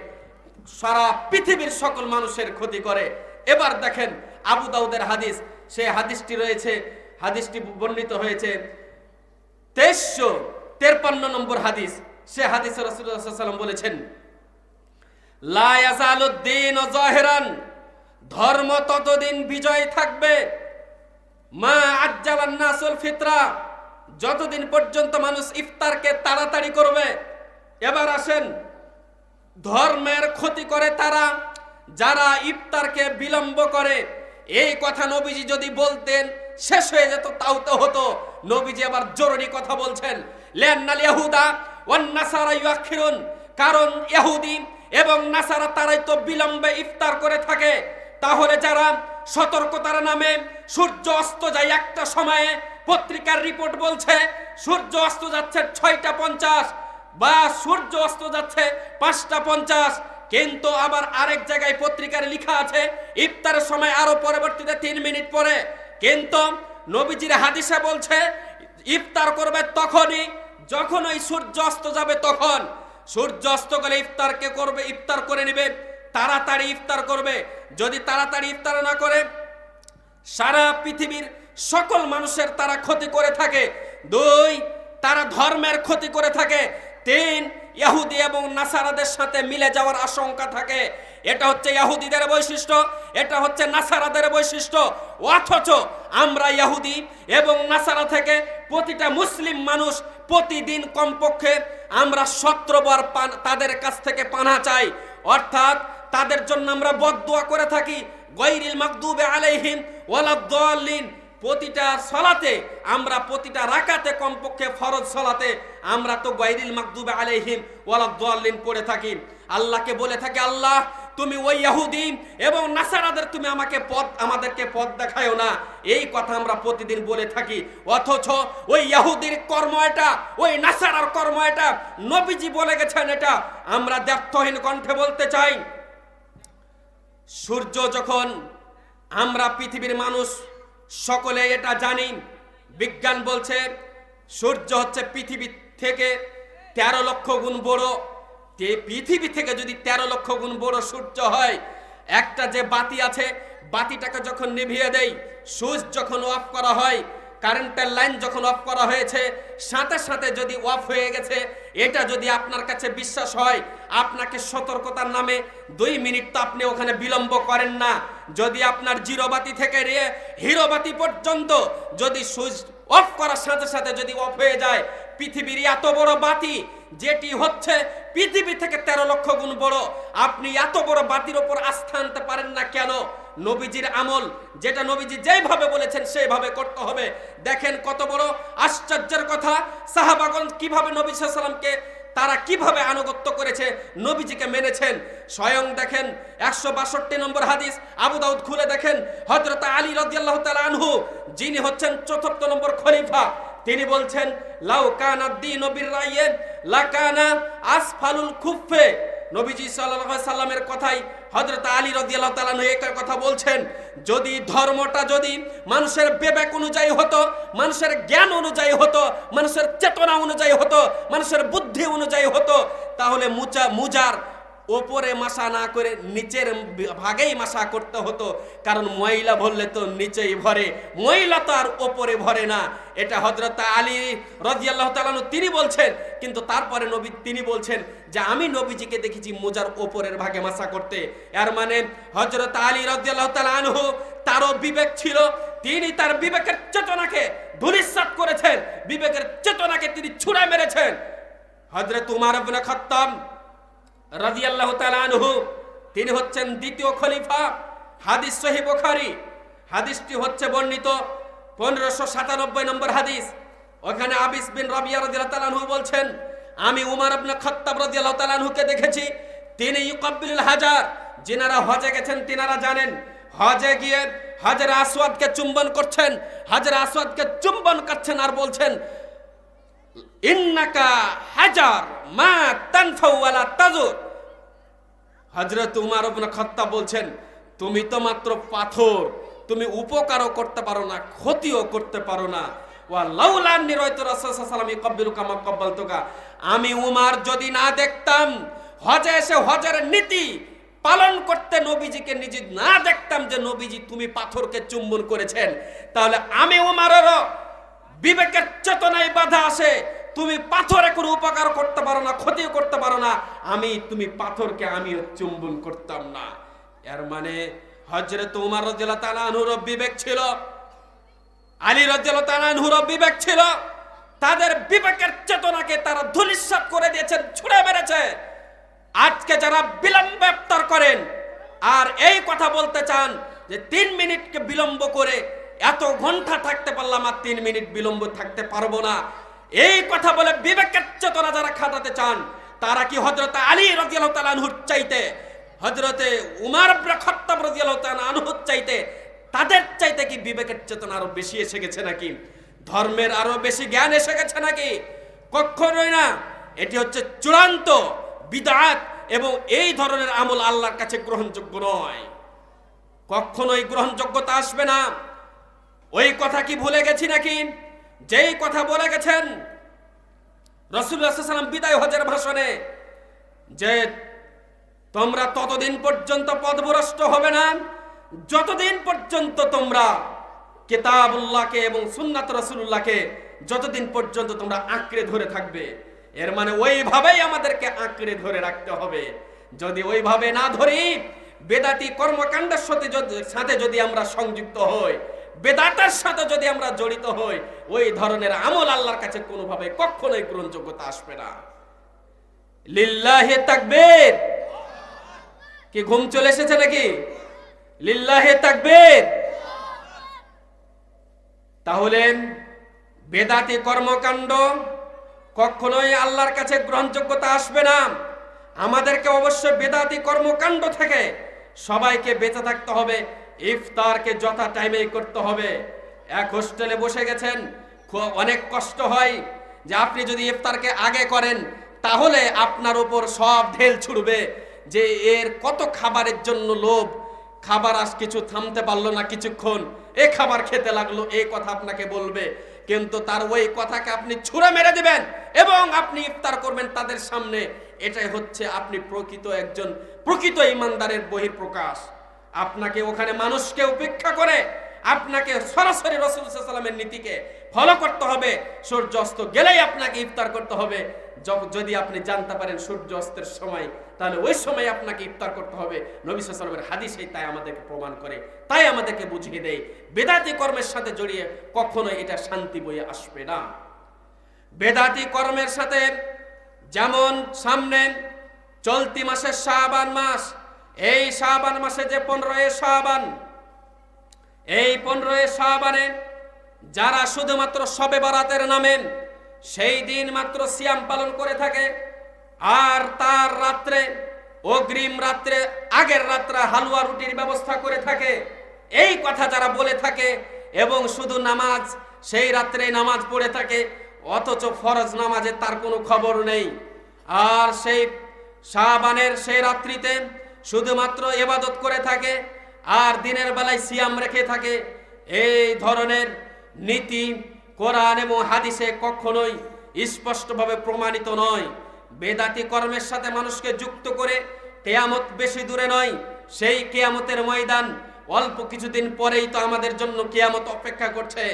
সারা পৃথিবীর সকল মানুষের ক্ষতি করে। এবার দেখেন আবু দাউদের হাদিস, সেই হাদিসটি রয়েছে, হাদিসটি বর্ণিত হয়েছে 2353 নম্বর হাদিস। সে হাদিসে রাসূলুল্লাহ সাল্লাল্লাহু আলাইহি ওয়াসাল্লাম বলেছেন, লা ইয়াজালুদ্দীন যাহিরান, ধর্ম ততদিন বিজয় থাকবে, মা আজ্জালান নাসুল ফিতরা, যতদিন পর্যন্ত মানুষ ইফতারকে তাড়াতাড়ি করবে। এবার আসেন, ধর্মের ক্ষতি করে তারা যারা ইফতারকে বিলম্ব করে। এই কথা নবীজি যদি বলতেন শেষ হয়ে যেত, তাও তো হতো। নবীজি আবার জরুরি কথা বলছেন, লিআন্নাল ইয়াহুদা ওয়ান নাসারা ইউআখিরুন, কারণ ইহুদি এবং নাসারা তারাই তো বিলম্বে ইফতার করে থাকে। তাহলে যারা সতর্কতার নামে সূর্য অস্ত যায় একটা সময়ে, পত্রিকার রিপোর্ট বলছে সূর্য অস্ত যাচ্ছে 6টা 50 বা সূর্য অস্ত যাচ্ছে 5টা 50, কিন্তু আবার আরেক জায়গায় পত্রিকার লেখা আছে ইফতারের সময় আরো পরবর্তীতে 3 মিনিট পরে। কিন্তু নবীজির হাদিসে বলছে ইফতার করবে তখনই যখন ওই সূর্য অস্ত যাবে। তখন সূর্য অস্ত গেলে ইফতারকে করবে, ইফতার করে নেবে, তাড়াতাড়ি ইফতার করবে। যদি তাড়াতাড়ি ইফতার না করে সারা পৃথিবীর সকল মানুষের তারা ক্ষতি করে থাকে। 2, তারা ধর্মের ক্ষতি করে থাকে। 3, ইহুদি এবং নাসারাদের সাথে মিলে যাওয়ার আশঙ্কা থাকে। এটা হচ্ছে ইহুদিদের বৈশিষ্ট্য, এটা হচ্ছে নাসারাদের বৈশিষ্ট্য। অথচ আমরা ইহুদি এবং নাসারা থেকে প্রতিটা মুসলিম মানুষ প্রতিদিন কমপক্ষে আমরা 17 বার তাদের কাছ থেকে পানাহ চাই, অর্থাৎ তাদের জন্য আমরা বদদুয়া করে থাকি, গায়রিল মাগদুবি আলাইহিম ওয়ালাদ-দাল্লিন, প্রতিটা সলাতে আমরা প্রতিটা রাকাতে কমপক্ষে ফরজ সলাতে আমরা তো গায়রিল মাগদুবি আলাইহিম ওয়ালাদ-দাল্লিন পড়ে থাকি। আল্লাহকে বলে থাকি, আল্লাহ তুমি ওই ইহুদি এবং নাসারাদের তুমি আমাদেরকে পথ দেখায়ো না। এই কথা আমরা প্রতিদিন বলে থাকি, অথচ ওই ইহুদির কর্ম এটা, ওই নাসারার কর্ম এটা, নবীজি বলে গেছেন এটা আমরা দ্ব্যর্থহীন কণ্ঠে বলতে চাই। সূর্য যখন, আমরা পৃথিবীর মানুষ সকলে এটা জানি, বিজ্ঞান বলছে সূর্য হচ্ছে পৃথিবী থেকে 13 লক্ষ গুণ বড়। পৃথিবী থেকে যদি 13 লক্ষ গুণ বড় সূর্য হয়, একটা যে বাতি আছে, বাতিটাকে যখন নিভিয়ে দেই, সুইচ যখন অফ করা হয়, কারেন্টের লাইন যখন অফ করা হয়েছে, সাথে সাথে যদি অফ হয়ে গেছে, এটা যদি আপনার কাছে বিশ্বাস হয়, আপনাকে সতর্কতার নামে 2 মিনিট তো আপনি ওখানে বিলম্ব করেন না। যদি আপনার জিরো বাতি থেকে হিরো বাতি পর্যন্ত যদি সুইচ অফ করার সাথে সাথে যদি অফ হয়ে যায়, পৃথিবীর এত বড় বাতি যেটি হচ্ছে পৃথিবী থেকে 13 লক্ষ গুণ বড়, আপনি এত বড় বাতির ওপর আস্থা আনতে পারেন না কেন? নবীজির আমল, যেটা নবীজি যেইভাবে বলেছেন সেইভাবে করতে হবে। দেখেন কত বড় আশ্চর্যের কথা, সাহাবাগণ কিভাবে নবী সাল্লাল্লাহু আলাইহি ওয়াসাল্লামকে তারা কিভাবে আনুগত্য করেছে, নবীজিকে মেনেছেন। স্বয়ং দেখেন 162 নম্বর হাদিস, আবু দাউদ খুলে দেখেন, হযরত আলী রাদিয়াল্লাহু তাআলা আনহু, যিনি হচ্ছেন 4র্থ নম্বর খলিফা, তিনি বলছেন, লাউ কানা দ্বীনু বিররাইয়্যিন লাকানা আসফালুল খুফফে। নবীজি সাল্লাল্লাহু আলাইহি সাল্লামের কথাই হযরত আলী রাদিয়াল্লাহু তাআলা এই কথা বলছেন, যদি ধর্মটা যদি মানুষের বিবেক অনুযায়ী হতো, মানুষের জ্ঞান অনুযায়ী হতো, মানুষের চেতনা অনুযায়ী হতো, মানুষের বুদ্ধি অনুযায়ী হতো, তাহলে মুজার ওপরে মাসা না করে নিচের ভাগেই মাসা করতে হতো। কারণ ময়লা ভরলে তো নিচেই ভরে, ময়লা তো আর ওপরে ভরে না। এটা হযরত আলী রাদিয়াল্লাহু তাআলা তিনি বলছেন, কিন্তু তারপরে নবী তিনি বলছেন যে আমি নবীজিকে দেখেছি মোজার ওপরের ভাগে মাসা করতে। এর মানে হযরত আলী রাদিয়াল্লাহু তাআলা আনহু, তারও বিবেক ছিল, তিনি তার বিবেকের চেতনাকে ধূলিসাৎ করেছেন, বিবেকের চেতনাকে তিনি ছুঁড়ে মেরেছেন। হযরত উমর ইবনে খাত্তাব রাদিয়াল্লাহু তাআলা আনহু, তিনি হচ্ছেন 2য় খলিফা। হাদিস সহিহ বুখারী, হাদিসটি হচ্ছে বর্ণিত 1597 নম্বর হাদিস। ওখানে আবিস বিন রাবিয়া রাদিয়াল্লাহু তাআলা আনহু বলছেন, আমি উমর ইবনে খাত্তাব রাদিয়াল্লাহু তাআলা আনহুকে দেখেছি, তিনি ইউকাব্বিলুল হাজার, যিনারা হজে গেছেন তিনারা জানেন, হজে গিয়ে হাজরে আসওয়াদকে চুম্বন করছেন, হাজরে আসওয়াদকে চুম্বন করছেন আর বলছেন, ইন্নাকা হাজার মা তানফাউ ওয়ালা তাজুর। হযরত উমর ইবনে খাত্তাব বলছেন, তুমি তো মাত্র পাথর, তুমি উপকারও করতে পারো না, ক্ষতিও করতে পারো না। ওয়া লাউলা আন্নী রাআইতু রাসূল সাল্লাল্লাহু আলাইহি ওয়াসাল্লাম ইয়াকবিলুকা মা ক্বাবালতুকা, আমি উমর যদি না দেখতাম, হজে এসে হজের নীতি পালন করতে নবীজিকে নিজে না দেখতাম যে নবীজি তুমি পাথরকে চুম্বন করেছেন, তাহলে আমি উমরেরও বিবেকের চেতনায় বাধা আসে, তুমি পাথরে কোনো উপকার করতে পারো না, ক্ষতিও করতে পারো না, তুমি পাথরকে আমিও চুম্বন করতাম না। এর মানে হযরত উমর রাদিয়াল্লাহু তাআলা আনহুর বিবেক ছিল, আলী রাদিয়াল্লাহু তাআলা আনহুর বিবেক ছিল, তাদের বিবেকের চেতনাকে তারা ধূলিসাৎ করে দিয়েছেন, ছুঁড়ে মেরেছে। আজকে যারা বিলম্ব ইফতার করেন আর এই কথা বলতে চান যে 3 মিনিটকে বিলম্ব করে এত ঘন্টা থাকতে পারলাম, আর 3 মিনিট বিলম্ব থাকতে পারবো না, এই কথা বলে বিবেকের চেতনা যারা খাটাতে চান, তারা কি হযরত আলী রাদিয়াল্লাহু তাআলা আনহুর চাইতে, হযরতে উমর ইবনে খাত্তাব রাদিয়াল্লাহু তাআলা আনহুর চাইতে, তাদের চাইতে কি বিবেকের চেতনা আরো বেশি এসে গেছে নাকি? ধর্মের আরো বেশি জ্ঞান এসে গেছে নাকি? কখনোই না। এটি হচ্ছে চূড়ান্ত বিদআত, এবং এই ধরনের আমল আল্লাহর কাছে গ্রহণযোগ্য নয়, কখনোই গ্রহণযোগ্যতা আসবে না। ওই কথা কি ভুলে গেছি নাকি, যেই কথা বলে গেছেন রাসূলুল্লাহ সাল্লাল্লাহু আলাইহি ওয়াসাল্লাম বিদায় হজের ভাষণে, যে তোমরা ততদিন পর্যন্ত পথভ্রষ্ট হবে না যতদিন পর্যন্ত তোমরা কিতাবুল্লাহকে এবং সুন্নাত রাসূলুল্লাহকে যতদিন পর্যন্ত তোমরা আঁকড়ে ধরে থাকবে। এর মানে ওইভাবেই আমাদেরকে আঁকড়ে ধরে রাখতে হবে। যদি ওইভাবে না ধরি, বেদাতি কর্মকাণ্ডের সাথে যদি আমরা সংযুক্ত হই, বেদাতের সাথে যদি আমরা জড়িত হই, ওই ধরনের আমল আল্লাহর কাছে কোনোভাবে কখনোই গ্রহণযোগ্যতা আসবে না। লিল্লাহি তাকবীর। কি ঘুম চলে এসেছে নাকি? লিল্লাহি তাকবীর। তাহলে বেদাতি কর্মকাণ্ড কখনোই আল্লাহর কাছে গ্রহণযোগ্যতা আসবে না। আমাদেরকে অবশ্যই বেদাতি কর্মকাণ্ড থেকে সবাইকে বেঁচে থাকতে হবে। ইফতারকে যথা টাইমে করতে হবে। এক হোস্টেলে বসে গেছেন, অনেক কষ্ট হয় যে আপনি যদি ইফতারকে আগে করেন তাহলে আপনার উপর সব ঢেল ছুড়বে যে এর কত খাবারের জন্য লোভ, খাবার আজ কিছু থামতে পারলো না, কিছুক্ষণ এ খাবার খেতে লাগলো, এই কথা আপনাকে বলবে। কিন্তু তার ওই কথাকে আপনি ছুঁড়ে মেরে দিবেন এবং আপনি ইফতার করবেন তাদের সামনে। এটাই হচ্ছে আপনি প্রকৃত ইমানদারের বহিঃপ্রকাশ। আপনাকে ওখানে মানুষকে উপেক্ষা করে আপনাকে সরাসরি রাসূল সাল্লাল্লাহু আলাইহি ওয়াসাল্লামের নীতিকে ফলো করতে হবে। সূর্য অস্ত গেলেই আপনাকে ইফতার করতে হবে। যদি আপনি জানতে পারেন সূর্য অস্তের সময়, তাহলে ওই সময় আপনাকে ইফতার করতে হবে। নবী সাল্লাল্লাহু আলাইহি ওয়াসাল্লামের হাদিসই তাই আমাদেরকে প্রমাণ করে, তাই আমাদেরকে বুঝিয়ে দেয় বেদাতি কর্মের সাথে জড়িয়ে কখনোই এটা শান্তি বয়ে আসবে না। বেদাতি কর্মের সাথে যেমন সামনে চলতি মাসের শাবান মাস, এই শাবান মাসে যে 15 শাবান, এই 15 শাবানে যারা শুধুমাত্র শবে বরাতের নামে সেই দিন মাত্র সিয়াম পালন করে থাকে আর তার রাত্রে অগ্রিম রাত্রে আগের রাত্রে হালুয়া রুটির ব্যবস্থা করে থাকে, এই কথা যারা বলে থাকে এবং শুধু নামাজ সেই রাত্রে নামাজ পড়ে থাকে অথচ ফরজ নামাজে তার কোনো খবর নেই, আর সেই শাবানের সেই রাত্রিতে শুধুমাত্র ইবাদত করে থাকে আর দিনের বেলায় সিয়াম রেখে থাকে, এই ধরনের নীতি কোরআন এবং হাদিসে কখনোই স্পষ্টভাবে প্রমাণিত নয়। বেদাতি কর্মের সাথে মানুষকে যুক্ত করে কিয়ামত বেশি দূরে নয়, সেই কিয়ামতের ময়দান অল্প কিছুদিন পরেই তো আমাদের জন্য কিয়ামত অপেক্ষা করছে।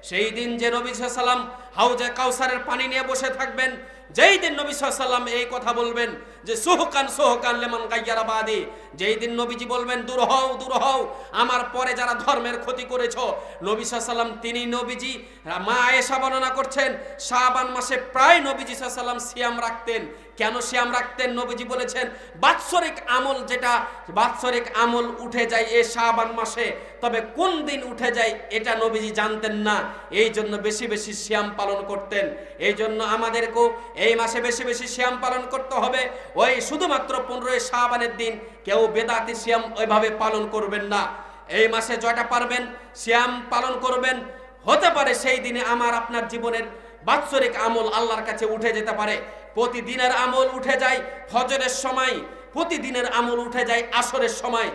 সেই দিন যে নবী সাল্লাল্লাহু আলাইহি ওয়াসাল্লাম হাউজে কাউসারের পানি নিয়ে বসে থাকবেন, যেই দিন নবী সাল্লাল্লাহু আলাইহি ওয়াসাল্লাম এই কথা বলবেন যে সুহকান সুহকান লিমান গায়্যারা বাদি, যেই দিন নবীজি বলবেন দূর হও দূর হও আমার পরে যারা ধর্মের ক্ষতি করেছো। নবী সাল্লাল্লাহু আলাইহি ওয়াসাল্লাম তিনি নবীজি, মা আয়েশা বর্ণনা করছেন শাবান মাসে প্রায় নবীজি সাল্লাল্লাহু আলাইহি ওয়াসাল্লাম সিয়াম রাখতেন। কেন সিয়াম রাখতেন? নবীজি বলেছেন বাৎসরিক আমল, যেটা বাৎসরিক আমল উঠে যায় এই শাবান মাসে, তবে কোন দিন উঠে যায় এটা নবীজি জানতেন না, এই জন্য বেশি বেশি সিয়াম পালন করতেন। এই জন্য আমাদেরকেও এই মাসে বেশি বেশি সিয়াম পালন করতে হবে। ওই শুধুমাত্র 15 শাবানের দিন কেউ বেদাতি সিয়াম ওইভাবে পালন করবেন না। এই মাসে যটা পারবেন সিয়াম পালন করবেন। হতে পারে সেই দিনে আমার আপনার জীবনের বাৎসরিক আমল আল্লাহর কাছে উঠে যেতে পারে। প্রতিদিনের আমল উঠে যায় ফজরের সময়, প্রতিদিনের আমল উঠে যায় আসরের সময়,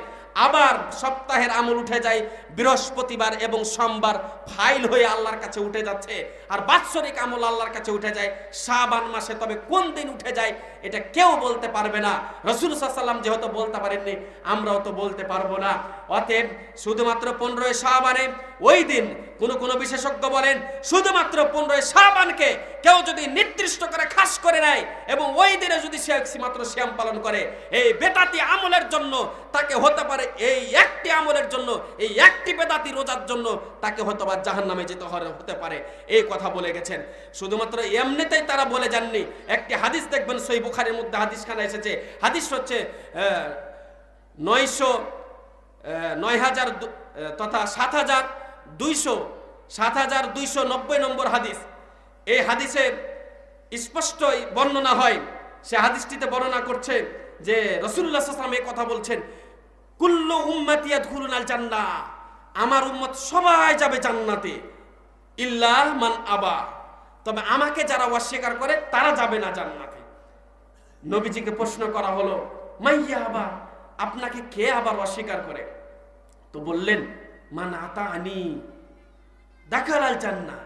আবার সপ্তাহের আমল উঠে যায় বৃহস্পতিবার এবং সোমবার, ফাইল হয়ে আল্লাহর কাছে উঠে যাচ্ছে। আর বাৎসরিক আমল আল্লাহর কাছে উঠে যায় শাবান মাসে। তবে কোন দিন উঠে যায় এটা কেউ বলতে পারবে না। রাসূল সাল্লাল্লাহু আলাইহি ওয়াসাল্লাম যেহেতু বলতে পারেননি, আমরাও তো বলতে পারবো না। অতএব শুধুমাত্র 15 শাবানে ওই দিন কোন বিশেষজ্ঞ বলেন শুধুমাত্র 15 শাবানকে কেউ যদি নির্দিষ্ট করে খাস করে নেয় এবং ওই দিনে যদি সে মাত্র সিয়াম পালন করে, এই বেদাতি আমলের জন্য তাকে হতে পারে, এই একটি আমলের জন্য, এই একটি বেদাতি রোজার জন্য তাকে হতে পারে জাহান্নামে যেতে হতে পারে, এই কথা বলে গেছেন। শুধুমাত্র এমনিতেই তারা বলে যাননি। একটি হাদিস দেখবেন সহিহ বুখারীর মধ্যে হাদিসখানা এসেছে, হাদিস হচ্ছে 9000 তথা 7290 নম্বর হাদিস। এই হাদিসে স্পষ্ট বর্ণনা হয়, সে হাদিসটিতে বর্ণনা করছে যে রাসূলুল্লাহ সাল্লাল্লাহু আলাইহি ওয়াসাল্লাম এই কথা বলছেন, কুল্লু উম্মতি ইয়াদখুলুনাল জান্নাহ, আমার উম্মত সবাই যাবে জান্নাতে, ইল্লা মান আবা, তবে আমাকে যারা অস্বীকার করে তারা যাবে না জান্নাতে। নবীজিকে প্রশ্ন করা হলো মাইয়া আবা, আপনাকে কে আবার অস্বীকার করে? তো বললেন মান আতাআনি দাখালাল জান্নাহ,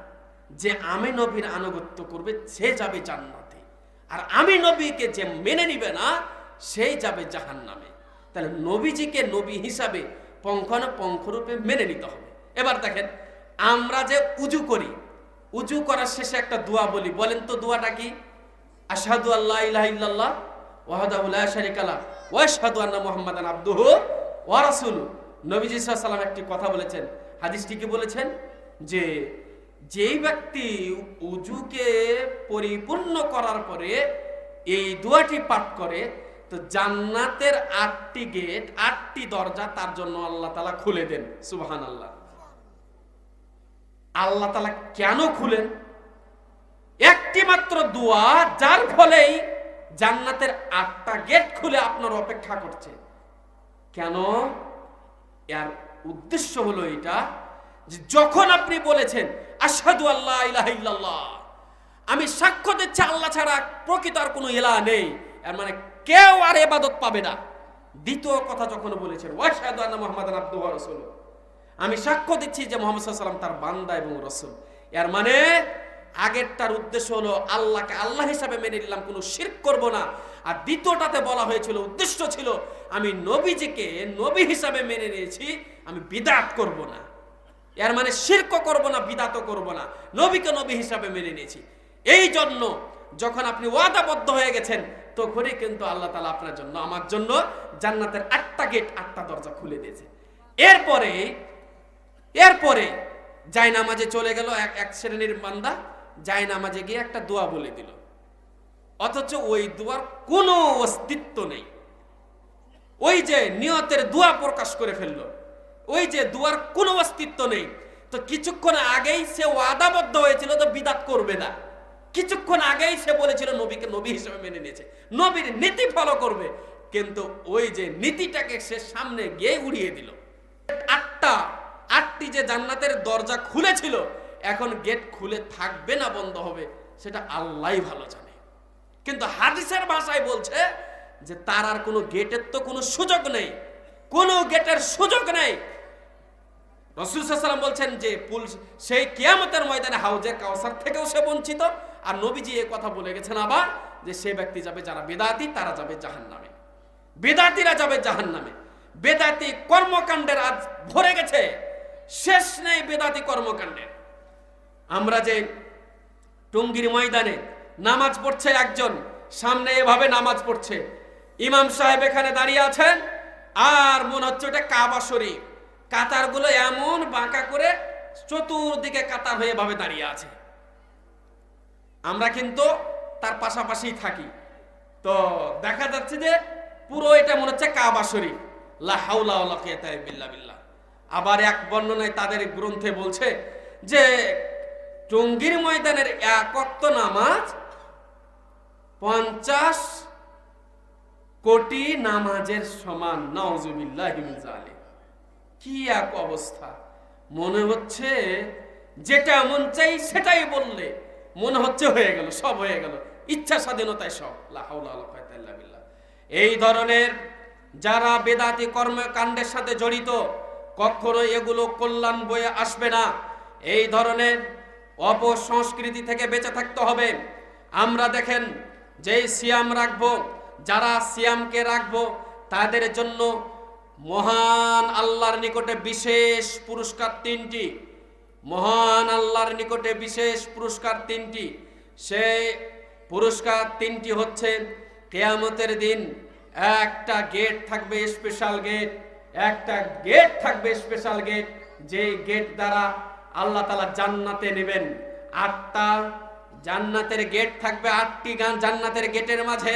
যে আমি নবীর আনুগত্য করবে সে যাবে জান্নাতে, আর আমি নবীকে যে মেনে নিবে না সেই যাবে জাহান্নামে। তাহলে নবীজিকে নবী হিসাবে পঙ্খানুপঙ্খরূপে মেনে নিতে হবে। এবার দেখেন আমরা যে উজু করি, উজু করার শেষে একটা দোয়া বলি, বলেন তো দোয়াটা কি? আশহাদু আল্লা ইলাহা ইল্লাল্লাহ ওয়াহদাহু লা শারীকা লাহু ওয়া আশহাদু আন্না মুহাম্মাদান আবদুহু ওয়া রাসূলুহু। নবীজি সাল্লাল্লাহু আলাইহি ওয়াসাল্লাম একটি কথা বলেছেন, হাদিসটি কি বলেছেন যে যেই ব্যক্তি উজুকে পরিপূর্ণ করার পরে এই দোয়াটি পাঠ করে তো জান্নাতের 8টি গেট, 8টি দরজা তার জন্য আল্লাহ তাআলা খুলে দেন। সুবহানাল্লাহ। আল্লাহ তাআলা কেন খুলেন? একটি মাত্র দোয়া, যার ফলেই জান্নাতের 8টা গেট খুলে আপনার অপেক্ষা করছে। কেন? এর উদ্দেশ্য হলো এটা যে যখন আপনি বলেছেন আশহাদু আল্লা ইলাহা ইল্লাল্লাহ, আমি সাক্ষ্য দিচ্ছি আল্লাহ ছাড়া প্রকৃত আর কোনো ইলাহ নেই, এর মানে কেউ আর ইবাদত পাবে না। দ্বিতীয় কথা যখন বলেছেন ওয়াশহাদু আন্না মুহাম্মাদান আবদুহু ওয়া রাসূলুহু, আমি সাক্ষ্য দিচ্ছি যে মুহাম্মদ সাল্লাল্লাহু আলাইহি ওয়াসাল্লাম তার বান্দা এবং রাসূল। এর মানে আগেরটার উদ্দেশ্য হলো আল্লাহকে আল্লাহ হিসাবে মেনে নিলাম, কোনো শিরক করব না। আর দ্বিতীয়টাতে বলা হয়েছিল, উদ্দেশ্য ছিল আমি নবীজিকে নবী হিসাবে মেনে নিয়েছি, আমি বিদআত করব না। এর মানে শিরকও করব না, বিদআতও করব না, নবীকে নবী হিসাবে মেনে নিয়েছি। এই জন্য যখন আপনি ওয়াদাবদ্ধ হয়ে গেছেন, তখনই কিন্তু আল্লাহ তাআলা আপনার জন্য আমার জন্য জান্নাতের 8টা গেট 8টা দরজা খুলে দিয়েছে। এরপরে জায়নামাজে চলে গেল এক শ্রেণীর বান্দা, জায়নামাজে গিয়ে একটা দোয়া বলে দিল, অথচ ওই দোয়ার কোনো অস্তিত্ব নেই। ওই যে নিয়তের দোয়া প্রকাশ করে ফেললো, ওই যে দোয়ার কোনো অস্তিত্ব নেই। তো কিছুক্ষণ আগেই সে ওয়াদাবদ্ধ হয়েছিল তো বিদআত করবে না, কিছুক্ষণ আগেই সে বলেছিল নবীকে নবী হিসেবে মেনে নিয়েছে, নবীর নীতি ফলো করবে, কিন্তু ওই যে নীতিটাকে সে সামনে গিয়ে উড়িয়ে দিল। 8টি যে জান্নাতের দরজা খুলেছিল, এখন গেট খুলে থাকবে না বন্ধ হবে সেটা আল্লাহই ভালো জানে। কিন্তু হাদিসের ভাষায় বলছে যে তার আর কোনো গেটের তো কোনো সুযোগ নেই, কোনো গেটের সুযোগ নেই। রাসূল সাল্লাল্লাহু আলাইহি ওয়াসাল্লাম বলছেন যে সেই কিয়ামতের ময়দানে হাউজে কাউসার থেকেও সে বঞ্চিত। আর নবীজি এই কথা বলে গেছেন আবার যে সে ব্যক্তি যাবে যারা বেদাতি, তারা যাবে জাহান্নামে, বেদাতিরা যাবে জাহান্নামে। বেদাতি কর্মকাণ্ডের আজ ভরে গেছে, শেষ নেই বেদাতি কর্মকাণ্ডের। আমরা যে টঙ্গীর ময়দানে নামাজ পড়ছে, একজন সামনে এভাবে নামাজ পড়ছে, ইমাম সাহেব এখানে দাঁড়িয়ে আছেন, আর মনে হচ্ছে ওটা কাবা শরীফ, কাতারগুলো এমন বাঁকা করে চতুর্দিকে কাতার হয়ে এভাবে দাঁড়িয়ে আছে। আমরা কিন্তু তার পাশাপাশি থাকি, তো দেখা যাচ্ছে যে পুরো এটা মনে হচ্ছে কাবা শরীফ। লা হাওলা ওয়ালা কুওয়াতা ইল্লা বিল্লাহ। আবার এক বর্ণনায় তাদের গ্রন্থে বলছে যে টঙ্গীর ময়দানের এক ওয়াক্ত নামাজ 50 কোটি নামাজের সমান। নাউজুবিল্লাহি মিন যালিক। কি এক অবস্থা! মনে হচ্ছে যেটা মন চাই সেটাই বললে মনে হচ্ছে হয়ে গেল, সব হয়ে গেল, ইচ্ছা স্বাধীনতায় সব। লা হাওলা ওয়ালা কুওয়াতা ইল্লা বিল্লাহ। এই ধরনের যারা বেদাতি কর্মকাণ্ডের সাথে জড়িত, কখনো এগুলো কল্যাণ বয়ে আসবে না। এই ধরনের অপসংস্কৃতি থেকে বেঁচে থাকতে হবে। আমরা দেখেন যেই সিয়াম রাখবো, যারা সিয়ামকে রাখবো, তাদের জন্য মহান আল্লাহর নিকটে বিশেষ পুরস্কার 3টি। মহান আল্লাহর নিকটে বিশেষ পুরস্কার 3টি। সেই পুরস্কার 3টি হচ্ছে, কিয়ামতের দিন একটা গেট থাকবে, স্পেশাল গেট, একটা গেট থাকবে স্পেশাল গেট, যে গেট দ্বারা আল্লাহ তাআলা জান্নাতে নেবেন। 8টা জান্নাতের গেট থাকবে, 8টি জান্নাতের গেটের মাঝে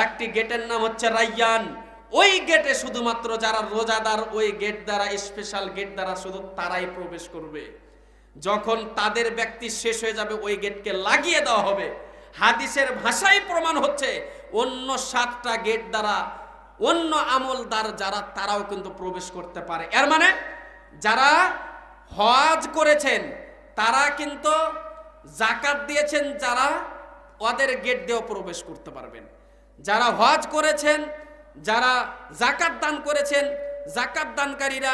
একটি গেটের নাম হচ্ছে রায়্যান। ওই গেটে শুধুমাত্র যারা রোজাদার, ওই গেট দ্বারা, স্পেশাল গেট দ্বারা শুধু তারাই প্রবেশ করবে। যখন তাদের ব্যক্তি শেষ হয়ে যাবে, ওই গেটকে লাগিয়ে দেওয়া হবে। হাদিসের ভাষায় প্রমাণ হচ্ছে অন্য 7টা গেট দ্বারা অন্য আমলদার যারা, তারাও কিন্তু প্রবেশ করতে পারে। এর মানে যারা হজ করেছেন তারা কিন্তু যাকাত দিয়েছেন, যারা ওদের গেট দিয়েও প্রবেশ করতে পারবেন। যারা হজ করেছেন, যারা যাকাত দান করেছেন, যাকাত দানকারীরা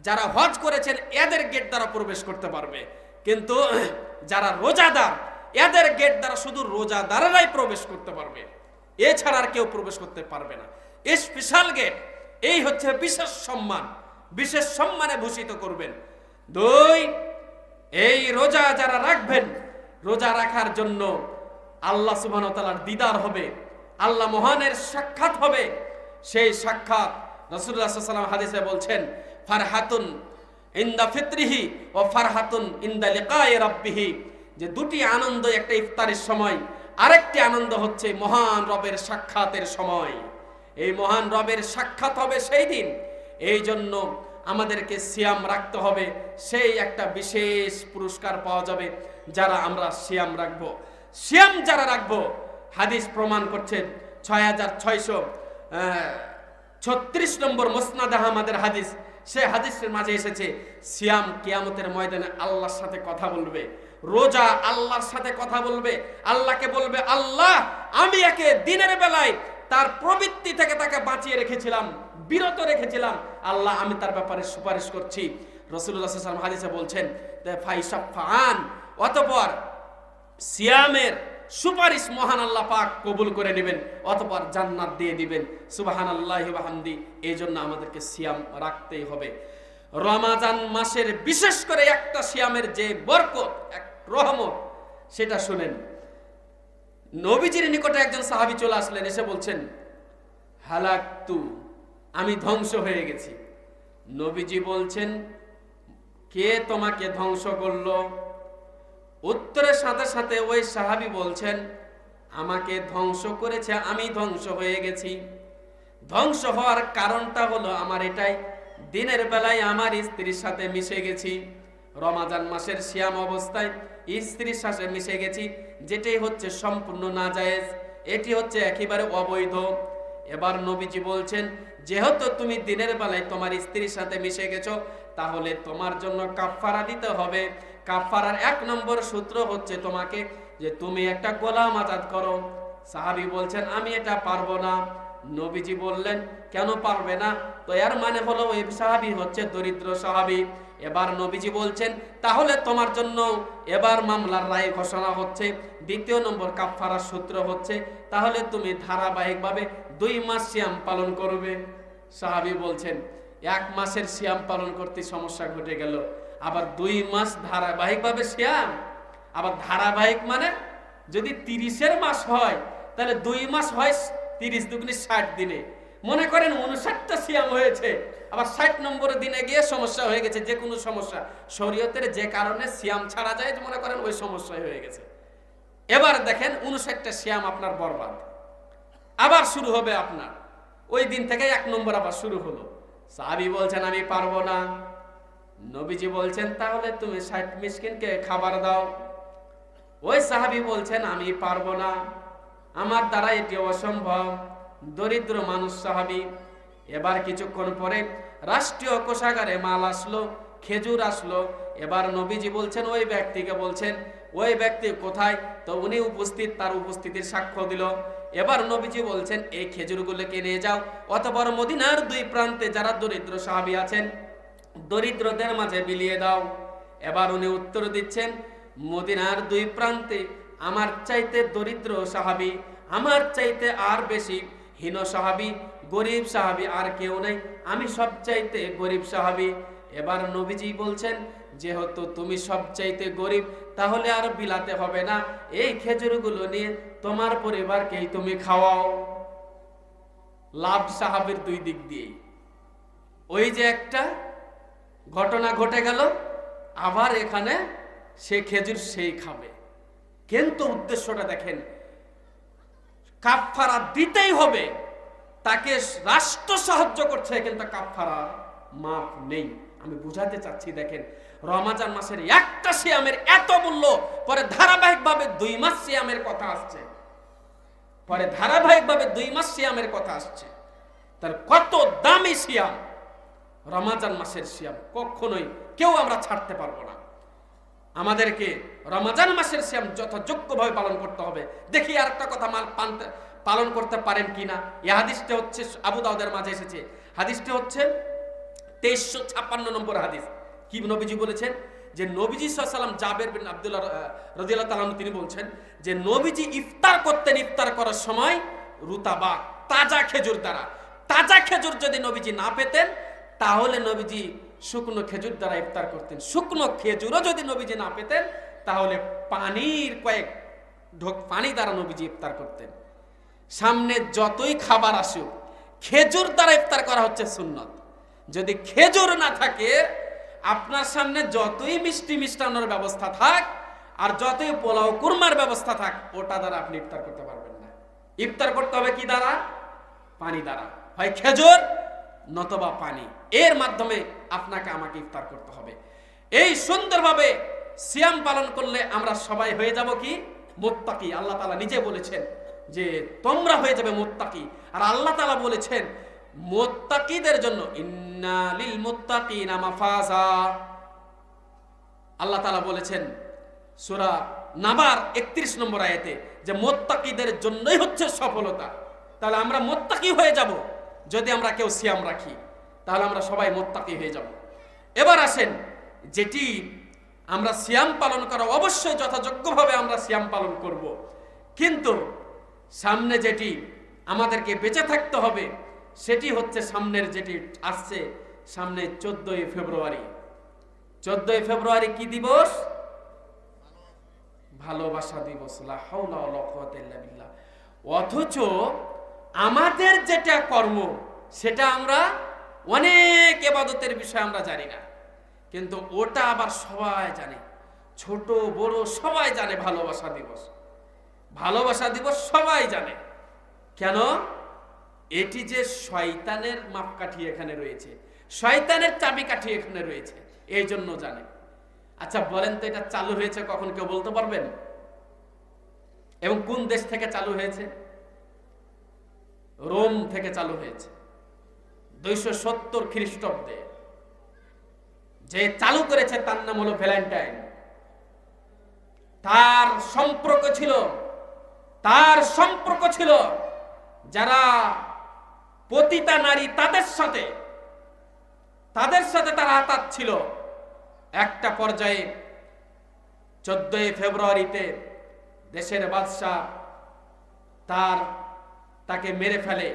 যারা হজ করেছেন এদের গেট দ্বারা প্রবেশ করতে পারবে। কিন্তু যারা রোজাদার, এদের গেট দ্বারা শুধু রোজাদারেরাই প্রবেশ করতে পারবে, এছাড়া আর কেউ প্রবেশ করতে পারবে না। স্পেশাল গেট, এই হচ্ছে বিশেষ সম্মান, বিশেষ সম্মানে ভূষিত করবেন। 2, এই রোজা যারা রাখবেন, রোজা রাখার জন্য আল্লাহ সুবহানাহু ওয়া তাআলার দিদার হবে, আল্লাহ মহানের সাক্ষাৎ হবে। সেই সাক্ষাৎ রাসূলুল্লাহ সাল্লাল্লাহু আলাইহি ওয়াসাল্লাম হাদিসে বলছেন, ফারহাতুন ইনদা ফিতরিহি ওয়া ফারহাতুন ইনদা লিকাই রাব্বিহি, যে 2টি আনন্দ, একটা ইফতারের সময়, আরেকটি আনন্দ হচ্ছে মহান রবের সাক্ষাতের সময়। এই মহান রবের সাক্ষাৎ হবে সেই দিন। এই জন্য আমাদেরকে সিয়াম রাখতে হবে, সেই একটা বিশেষ পুরস্কার পাওয়া যাবে যারা আমরা সিয়াম রাখবো। সিয়াম যারা রাখবো, হাদিস প্রমাণ করছে 6636 নম্বর মুসনাদ আহমদের হাদিস, সে হাদিসের মাঝে এসেছে সিয়াম কিয়ামতের ময়দানে আল্লাহর সাথে কথা বলবে, রোজা আল্লাহর সাথে কথা বলবে, আল্লাহকে বলবে আল্লাহ আমি একে দিনের বেলায় তার প্রবৃত্তি থেকে তাকে বাঁচিয়ে রেখেছিলাম, বিরত রেখেছিলাম, আল্লাহ আমি তার ব্যাপারে সুপারিশ করছি। রাসূলুল্লাহ সাল্লাল্লাহু আলাইহি ওয়াসাল্লাম হাদিসে বলছেন ফাইসাফান, অতঃপর সিয়ামের সুপারিশ মহান আল্লাহ পাক কবুল করে নেবেন, অতঃপর জান্নাত দিয়ে দিবেন। সুবহানাল্লাহি ওয়া বিহামদি। এই জন্য আমাদেরকে সিয়াম রাখতেই হবে। রমাজান মাসের বিশেষ করে একটা সিয়ামের যে বরকত, এক রহমত, সেটা শুনেন। নবীজির নিকটে একজন সাহাবী চলে আসলেন, এসে বলছেন হালাকতু, আমি ধ্বংস হয়ে গেছি। নবীজি বলছেন কে তোমাকে ধ্বংস করলো? উত্তরের সাথে সাথে ওই সাহাবী বলছেন আমাকে ধ্বংস করেছে, আমি ধ্বংস হয়ে গেছি। ধ্বংস হওয়ার কারণটা হলো আমার এটাই, দিনের বেলায় আমার স্ত্রীর সাথে মিশে গেছি, রমাজান মাসের সিয়াম অবস্থায় স্ত্রীর সাথে মিশে গেছি, যেটাই হচ্ছে সম্পূর্ণ নাজায়েজ, এটি হচ্ছে একেবারে অবৈধ। এবার নবীজি বলছেন যেহেতু তুমি দিনের বেলায় তোমার স্ত্রীর সাথে মিশে গেছো, তাহলে তোমার জন্য কাফফারা দিতে হবে। কাফফারার 1 নম্বর সূত্র হচ্ছে তোমাকে যে তুমি একটা গোলাম আজাদ করো। সাহাবী বলছেন আমি এটা পারবো না। নবীজি বললেন কেন পারবে না? তো এর মানে হলো ওই সাহাবী হচ্ছে দরিদ্র সাহাবী। এবার নবীজি বলছেন তাহলে তোমার জন্য এবার মামলার রায় ঘোষণা হচ্ছে। 2 নম্বর কাফফারার সূত্র হচ্ছে তাহলে তুমি ধারাবাহিকভাবে 2 মাস সিয়াম পালন করবে। সাহাবী বলছেন 1 মাসের সিয়াম পালন করতে সমস্যা ঘটে গেল, আবার 2 মাস ধারাবাহিকভাবে সিয়াম। আবার ধারাবাহিক মানে যদি 30-এর মাস হয় তাহলে 2 মাস হয় 30 দুগুণে 60 দিনে। মনে করেন 59টা সিয়াম হয়েছে, আবার 60 নম্বর দিনে গিয়ে সমস্যা হয়ে গেছে, যে কোনো সমস্যা শরীয়তের যে কারণে সিয়াম ছাড়া যায়, মনে করেন ওই সমস্যা হয়ে গেছে। এবার দেখেন 59টা সিয়াম আপনার বরবাদ, আবার শুরু হবে আপনার ওই দিন থেকে 1 নম্বর আবার শুরু হলো। সাহাবী বলছেন আমি পারবো না। নবীজি বলছেন তাহলে তুমি 60 মিসকিনকে খাবার দাও। ওই সাহাবী বলছেন আমি পারবো না, আমার দ্বারা এটি অসম্ভব, দরিদ্র মানুষ সাহাবী। এবার কিছুক্ষণ পরে রাষ্ট্রীয় কোষাগারে মাল আসলো, খেজুর আসলো। এবার নবীজি বলছেন ওই ব্যক্তিকে, বলছেন ওই ব্যক্তি কোথায়? তো উনি উপস্থিত, তার উপস্থিতির সাক্ষ্য দিল। এবার নবীজি বলছেন এই খেজুরগুলোকে নিয়ে যাও, অতঃপর মদিনার 2 প্রান্তে যারা দরিদ্র সাহাবী আছেন দরিদ্রদের মাঝে বিলিয়ে দাও। এবার উনি উত্তর দিচ্ছেন মদিনার 2 প্রান্তে আমার চাইতে দরিদ্র সাহাবী, আমার চাইতে আর বেশি হীন সাহাবী, গরিব সাহাবী আর কেউ নেই, আমি সবচাইতে গরিব সাহাবী। এবার নবীজি বলছেন যেহেতু তুমি সবচাইতে গরিব তাহলে আর বিলাতে হবে না, এই খেজুরগুলো নিয়ে তোমার পরিবারকেই তুমি খাওয়াও। লাভ সাহাবীর 2 দিক দিয়ে। ওই যে একটা ঘটনা ঘটে গেল, আবার এখানে সে খেজুর সেই খাবে, কিন্তু উদ্দেশ্যটা দেখেন, কাফফারা দিতেই হবে, তাকে রাষ্ট্র সাহায্য করছে কিন্তু কাফফারা মাফ নেই। আমি বুঝাতে চাচ্ছি দেখেন রমাজান মাসের একটা সিয়ামের এত মূল্য, পরে ধারাবাহিকভাবে 2 মাস সিয়ামের কথা আসছে, পরে ধারাবাহিকভাবে 2 মাস সিয়ামের কথা আসছে। তার কত দামি সিয়াম রমাজান মাসের সিয়াম, কখনোই কেউ আমরা ছাড়তে পারবো না। আমাদেরকে রমাজান মাসের সিয়াম যথাযোগ্যভাবে পালন করতে হবে। দেখি আর একটা কথা পালন করতে পারেন কিনা। এই হাদিসটা হচ্ছে আবু দাউদের মাঝে এসেছে, হাদিসটা হচ্ছে 2356 নম্বর হাদিস। কি নবীজি বলেছেন যে নবীজি সাল্লাল্লাহু আলাইহি ওয়াসাল্লাম জাবের বিন আব্দুল্লাহ রাদিয়াল্লাহু তাআলা তিনি বলছেন যে নবীজি ইফতার করতেন, ইফতার করার সময় রুতাবা তাজা খেজুর দ্বারা, তাজা খেজুর যদি নবীজি না পেতেন তাহলে নবীজি শুকনো খেজুর দ্বারা ইফতার করতেন। শুকনো খেজুরও যদি নবীজি না পেতেন তাহলে পানির কয়েক ঢোক পানি দ্বারা নবীজি ইফতার করতেন। সামনে যতই খাবার আসুক খেজুর দ্বারা ইফতার করা হচ্ছে সুন্নত। যদি খেজুর না থাকে আপনার সামনে যতই মিষ্টি মিষ্টান্নর ব্যবস্থা থাক আর যতই পোলাও কুরমার ব্যবস্থা থাক, ওটা দ্বারা আপনি ইফতার করতে পারবেন না। ইফতার করতে হবে কি দ্বারা? পানি দ্বারা, হয় খেজুর নতবা পানি, এর মাধ্যমে আপনাকে আমাকে ইফতার করতে হবে। এই সুন্দরভাবে সিয়াম পালন করলে আমরা সবাই হয়ে যাব কি মুত্তাকি। আল্লাহ তাআলা নিজে বলেছেন যে তোমরা হয়ে যাবে মুত্তাকি। আর আল্লাহ তাআলা বলেছেন মুত্তাকিদের জন্য ইন্না লিল মুত্তাকিনা মাফাজা। আল্লাহ তাআলা বলেছেন সূরা নাবার 31 নম্বর আয়াতে যে মুত্তাকিদের জন্যই হচ্ছে সফলতা। তাহলে আমরা মুত্তাকি হয়ে যাব যদি আমরা কেউ সিয়াম রাখি, তাহলে আমরা সবাই মুত্তাকি হয়ে যাব। এবার আসেন, যেটি আমরা সিয়াম পালন করা অবশ্যই যথাযোগ্যভাবে আমরা সিয়াম পালন করব, কিন্তু সামনে যেটি আমাদেরকে বেঁচে থাকতে হবে সেটি হচ্ছে সামনের যেটি আসছে, সামনে 14ই ফেব্রুয়ারি। 14ই ফেব্রুয়ারি কি দিবস? ভালোবাসা দিবস। লা হাওলা ওয়ালা কুওয়াতা ইল্লা বিল্লাহ। অথচ আমাদের যেটা কর্ম সেটা আমরা অনেক ইবাদতের বিষয় আমরা জানি না, কিন্তু ওটা আবার সবাই জানে, ছোট বড় সবাই জানে ভালোবাসা দিবস। ভালোবাসা দিবস সবাই জানে। কেন? এটি যে শয়তানের মাপকাঠি এখানে রয়েছে, শয়তানের চাবিকাঠি এখানে রয়েছে, এই জন্য জানে। আচ্ছা বলেন তো এটা চালু হয়েছে কখন, কেউ বলতে পারবেন? এবং কোন দেশ থেকে চালু হয়েছে? রোম থেকে চালু হয়েছে 270 খ্রিস্টাব্দে। যে চালু করেছে তার নাম হলো ভ্যালেন্টাইন। তার সম্পর্ক ছিল যারা পতিতা নারী তাদের সাথে তার আতাত ছিল। একটা পর্যায়ে 14ই ফেব্রুয়ারিতে দেশের বাদশা তাকে মেরে ফেলে,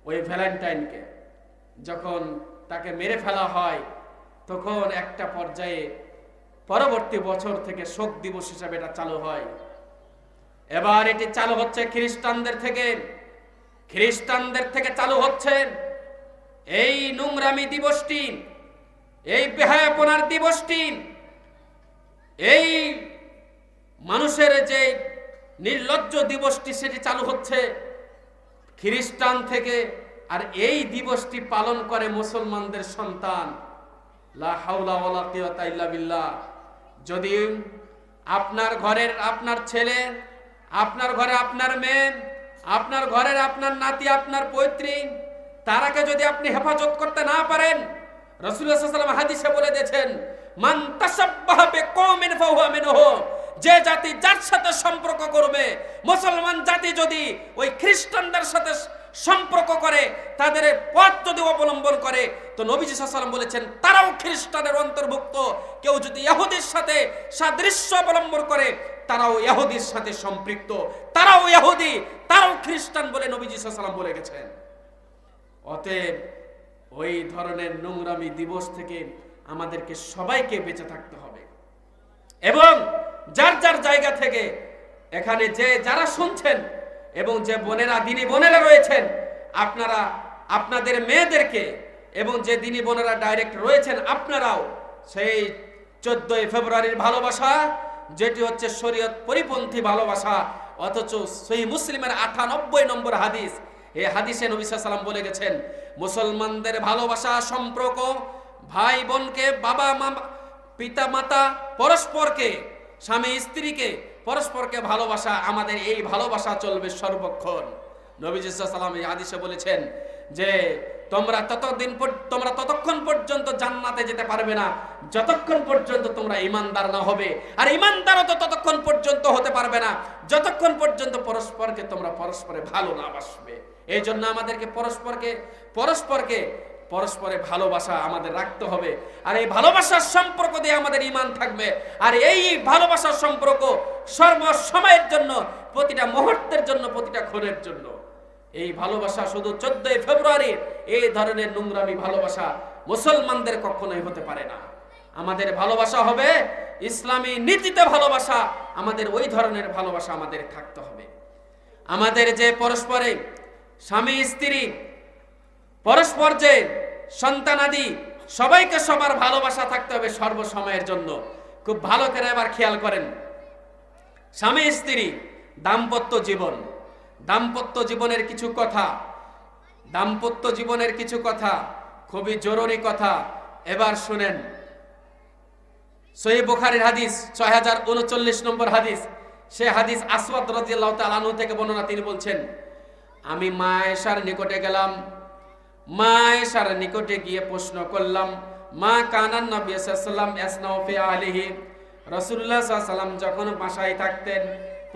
ওই ভ্যালেন্টাইনকে। যখন তাকে মেরে ফেলা হয় তখন একটা পর্যায়ে পরবর্তী বছর থেকে শোক দিবস হিসাবে এটা চালু হয়। এবার এটি চালু হচ্ছে খ্রিস্টানদের থেকে চালু হচ্ছে এই নোংরামি দিবসটি, এই বেহায়াপনার দিবসটি, এই মানুষের যে নির্লজ্জ দিবসটি সেটি চালু হচ্ছে খ্রিস্টান থেকে। আর এই দিবসটি পালন করে মুসলমানদের সন্তান। লা হাওলা ওয়ালা কুওয়াতা ইল্লা বিল্লাহ। যদি আপনার ঘরের আপনার ছেলে, আপনার ঘরে আপনার মেয়ে, আপনার ঘরের আপনার নাতি, আপনার পৈত্রী, তারাকে যদি আপনি হেফাজত করতে না পারেন, রাসূলুল্লাহ সাল্লাল্লাহু আলাইহি ওয়াসাল্লাম হাদিসে বলে দিয়েছেন মান তাসাব্বাহা বিকওমিন ফাহুয়া মিনহু। যে জাতি যার সাথে সম্পর্ক করবে, মুসলমান জাতি যদি ওই খ্রিস্টানদের সাথে সম্পর্ক করে, তাদের পথ যদি অবলম্বন করে, তো নবীজি সাল্লাল্লাহু আলাইহি ওয়াসাল্লাম বলেছেন তারাও খ্রিস্টানের অন্তর্ভুক্ত। কেউ যদি ইহুদির সাথে সাদৃশ্য অবলম্বন করে, তারাও ইহুদির সাথে সম্পৃক্ত, তারাও ইহুদি, তারাও খ্রিস্টান বলে নবীজি সাল্লাল্লাহু আলাইহি ওয়াসাল্লাম বলে গেছেন। অতএব ওই ধরনের নোংরামি দিবস থেকে আমাদেরকে সবাইকে বেঁচে থাকতে হবে। এবং যার যার জায়গা থেকে এখানে যারা শুনছেন এবং যে বোনেরা, দিনী বোনেরা রয়েছেন, আপনারা আপনাদের মেয়েদেরকে, এবং যে দিনী বোনেরা ডাইরেক্ট রয়েছেন আপনারাও সেই 14ই ফেব্রুয়ারির ভালোবাসা, যেটি হচ্ছে শরীয়ত পরিপন্থী ভালোবাসা, অথচ সহিহ মুসলিমের 98 নম্বর হাদিস, এই হাদিসে নবী সাল্লাল্লাহু আলাইহি ওয়াসাল্লাম বলে গেছেন মুসলমানদের ভালোবাসা সম্পর্ক ভাই বোনকে, বাবা মা, পিতা মাতা, পরস্পরকে, স্বামী স্ত্রীকে, পরস্পরকে ভালোবাসা, আমাদের এই ভালোবাসা চলবে সর্বক্ষণ। নবীজি সাল্লাল্লাহু আলাইহি ওয়াসাল্লাম এই হাদিসে বলেছেন যে তোমরা ততক্ষণ পর্যন্ত জান্নাতে যেতে পারবে না যতক্ষণ পর্যন্ত তোমরা ঈমানদার না হবে, আর ঈমানদারও তো ততক্ষণ পর্যন্ত হতে পারবে না যতক্ষণ পর্যন্ত তোমরা পরস্পরে ভালো না বাসবে। এই জন্য আমাদেরকে পরস্পরে ভালোবাসা আমাদের রাখতে হবে। আর এই ভালোবাসার সম্পর্ক দিয়ে আমাদের ঈমান থাকবে। আর এই ভালোবাসার সম্পর্ক সর্বসময়ের জন্য, প্রতিটা মুহূর্তের জন্য, প্রতিটা ক্ষণের জন্য। এই ভালোবাসা শুধু 14ই ফেব্রুয়ারির এই ধরনের নোংরামি ভালোবাসা মুসলমানদের কখনোই হতে পারে না। আমাদের ভালোবাসা হবে ইসলামী নীতিতে ভালোবাসা, আমাদের ওই ধরনের ভালোবাসা আমাদের থাকতে হবে। আমাদের যে পরস্পরে স্বামী স্ত্রী, পরস্পর যে সন্তানাদি, সবাইকে সবার ভালোবাসা থাকতে হবে সর্বসময়ের জন্য। খুব ভালো করে এবার খেয়াল করেন, স্বামী স্ত্রী দাম্পত্য জীবনের কিছু কথা। দাম্পত্য জীবনের কিছু কথা, খুবই জরুরি কথা। এবার শুনেন, সহিহ বুখারীর হাদিস 6039 নম্বর হাদিস। সে হাদিস আসওয়াদ রাদিয়াল্লাহু তাআলা আনহু থেকে বর্ণনা। তিনি বলছেন, আমি মা আয়েশার নিকটে গেলাম। মা আয়েশার নিকটে গিয়ে প্রশ্ন করলাম, মা কানান নবী সাল্লাল্লাহু আলাইহি ওয়াসাল্লাম ইয়াসনাউ ফি আহলিহি, রাসূলুল্লাহ সাল্লাল্লাহু আলাইহি ওয়াসাল্লাম যখন বাসায় থাকতেন,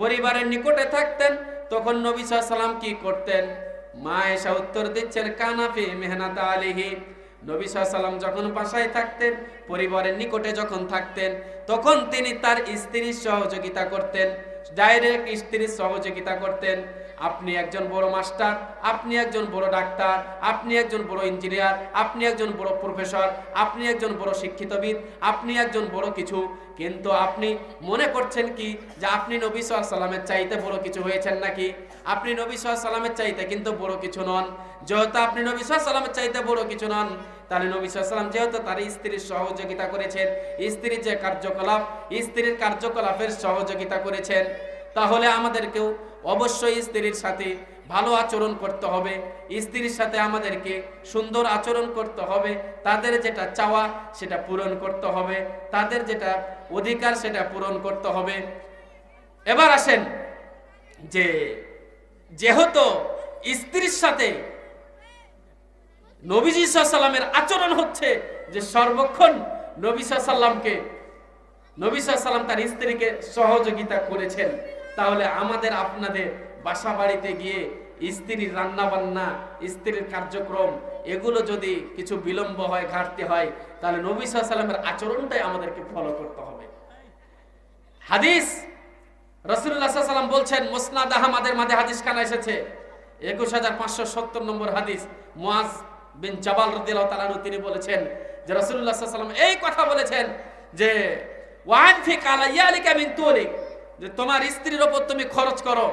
পরিবারের নিকটে থাকতেন, তখন নবী সাল্লাল্লাহু আলাইহি ওয়াসাল্লাম কি করতেন? মা আয়েশা উত্তর দিচ্ছেন, কানা ফি মেহনাত আলিহি, নবী সাল্লাল্লাহু আলাইহি ওয়াসাল্লাম যখন বাসায় থাকতেন, পরিবারের নিকটে যখন থাকতেন, তখন তিনি তার স্ত্রীর সহযোগিতা করতেন, ডাইরেক্ট স্ত্রীর সহযোগিতা করতেন। আপনি একজন বড় মাস্টার, আপনি একজন বড় ডাক্তার, আপনি একজন বড় ইঞ্জিনিয়ার, আপনি একজন বড় প্রফেসর, আপনি একজন বড় শিক্ষিতবিদ, আপনি একজন বড় কিছু, কিন্তু আপনি মনে করছেন কি যে আপনি নবী সাল্লাল্লাহু আলাইহি ওয়াসাল্লামের চাইতে বড় কিছু হয়েছেন নাকি? আপনি নবী সাল্লাল্লাহু আলাইহি ওয়াসাল্লামের চাইতে কিন্তু বড় কিছু নন। যেহেতু আপনি নবী সাল্লাল্লাহু আলাইহি ওয়াসাল্লামের চাইতে বড় কিছু নন, তাহলে নবী সাল্লাল্লাহু আলাইহি ওয়াসাল্লাম যেহেতু তার স্ত্রীর সহযোগিতা করেছেন, স্ত্রীর যে কার্যকলাপ, স্ত্রীর কার্যকলাপের সহযোগিতা করেছেন, তাহলে আমাদেরকেও অবশ্যই স্ত্রীর সাথে ভালো আচরণ করতে হবে। স্ত্রীর সাথে আমাদেরকে সুন্দর আচরণ করতে হবে। তাদের যেটা চাওয়া সেটা পূরণ করতে হবে, তাদের যেটা অধিকার সেটা পূরণ করতে হবে। এবার আসেন, যে যেহেতু স্ত্রীর সাথে নবীজি সাল্লাল্লাহু আলাইহি ওয়াসাল্লামের আচরণ হচ্ছে যে সর্বক্ষণ নবী সাল্লাল্লাহু আলাইহি ওয়াসাল্লামকে, নবী সাল্লাল্লাহু আলাইহি ওয়াসাল্লাম তার স্ত্রীকে সহযোগিতা করেছেন, তাহলে আমাদের আপনাদের বাসা বাড়িতে গিয়ে স্ত্রীর রান্না বান্না, স্ত্রীর কার্যক্রম, এগুলো যদি কিছু বিলম্ব হয়, ঘাটতি হয়, তাহলে নবী সাল্লাল্লাহু আলাইহি ওয়াসাল্লামের আচরণটাই আমাদেরকে ফলো করতে হবে। হাদিস রাসূলুল্লাহ সাল্লাল্লাহু আলাইহি ওয়াসাল্লাম বলছেন, মুসনাদ আহমদের মাঝে হাদিস খানা এসেছে 21570 নম্বর হাদিস। মুআজ বিন জাবাল রাদিয়াল্লাহু তাআলা আনহু তিনি বলেছেন যে রাসূলুল্লাহ সাল্লাল্লাহু আলাইহি ওয়াসাল্লাম এই কথা বলেছেন যে ওয়ানফিক আলাইয়ালিকা মিন তুলিক, যে তোমার স্ত্রীর উপর তুমি খরচ করো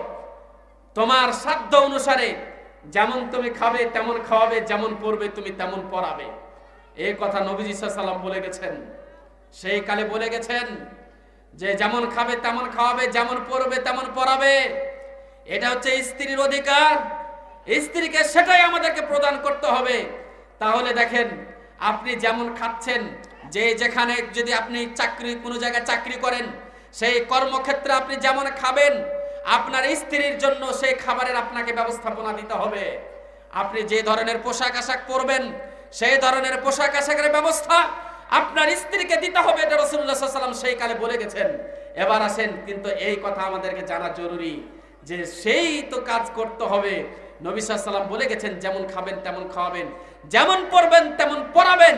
তোমার সাধ্য অনুসারে, যেমন তুমি খাবে তেমন খাওয়াবে, যেমন পরবে তুমি তেমন পরাবে। এই কথা নবীজি সাল্লাল্লাহু আলাইহি ওয়াসাল্লাম বলে গেছেন, সেই কালে বলে গেছেন যে যেমন খাবে তেমন খাওয়াবে, যেমন পরবে তেমন পরাবে। এটা হচ্ছে স্ত্রীর অধিকার, স্ত্রীকে সেটাই আমাদেরকে প্রদান করতে হবে। তাহলে দেখেন, আপনি যেমন খাচ্ছেন, যে যেখানে যদি আপনি চাকরি, কোনো জায়গায় চাকরি করেন, সেই কর্মক্ষেত্রে আপনি যেমন খাবেন, আপনার স্ত্রীর জন্য সেই খাবারের আপনাকে ব্যবস্থাপনা দিতে হবে। আপনি যে ধরনের পোশাক আশাক পরবেন, সেই ধরনের পোশাক আশাকের ব্যবস্থা আপনার স্ত্রীকে দিতে হবে। এটা রাসূলুল্লাহ সাল্লাল্লাহু আলাইহি ওয়াসাল্লাম সেই কালে বলে গেছেন। এবার আসেন, কিন্তু এই কথা আমাদেরকে জানা জরুরি যে সেই তো কাজ করতে হবে। নবী সাল্লাল্লাহু আলাইহি ওয়াসাল্লাম বলে গেছেন, যেমন খাবেন তেমন খাওয়াবেন, যেমন পরবেন তেমন পরাবেন।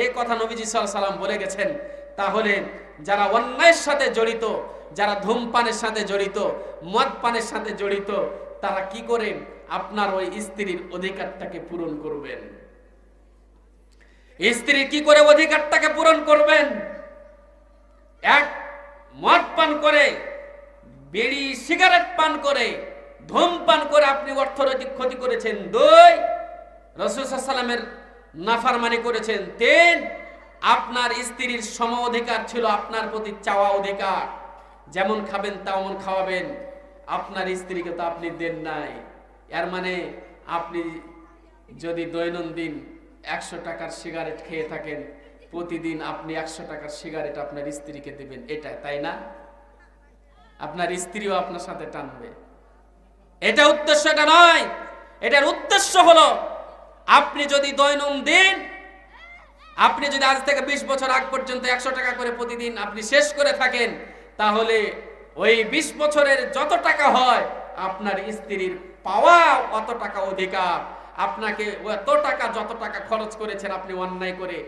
এই কথা নবীজি সাল্লাল্লাহু আলাইহি ওয়াসাল্লাম বলে গেছেন। তাহলে যারা অন্যায়ের সাথে জড়িত, যারা ধূমপানের সাথে জড়িত, মদ পানের সাথে জড়িত, তারা কি করে আপনার ওই স্ত্রীর অধিকারটাকে পূরণ করবেন? স্ত্রী কি করে অধিকারটাকে পূরণ করবেন? এক, মদ পান করে, বিড়ি সিগারেট পান করে, ধূমপান করে আপনি অর্থনৈতিক ক্ষতি করেছেন। 2, রাসূল সাল্লাল্লাহু আলাইহি ওয়াসাল্লামের নাফরমানি করেছেন। 3, আপনার স্ত্রীর সম অধিকার ছিল আপনার প্রতি চাওয়া অধিকার, যেমন খাবেন তেমন খাওয়াবেন। আপনার স্ত্রীকে তো আপনি দেন নাই। এর মানে আপনি যদি দৈনন্দিন 100 টাকার সিগারেট খেয়ে থাকেন, প্রতিদিন আপনি 100 টাকার সিগারেট আপনার স্ত্রীকে দেবেন, এটা তাই না? আপনার স্ত্রীও আপনার সাথে টানবে। এটা উদ্দেশ্য, এটা নয়। এটার উদ্দেশ্য হলো, আপনি যদি দৈনন্দিন, আপনি যদি আজ থেকে 20 বছর আগ পর্যন্ত 100 টাকা করে প্রতিদিন আপনি শেষ করে থাকেন, তাহলে ওই 20 বছরের যত টাকা হয় আপনার স্ত্রীর পাওয়া অত টাকা অধিকার। আপনাকে অত টাকা, যত টাকা খরচ করেছেন আপনি অন্যায় করে,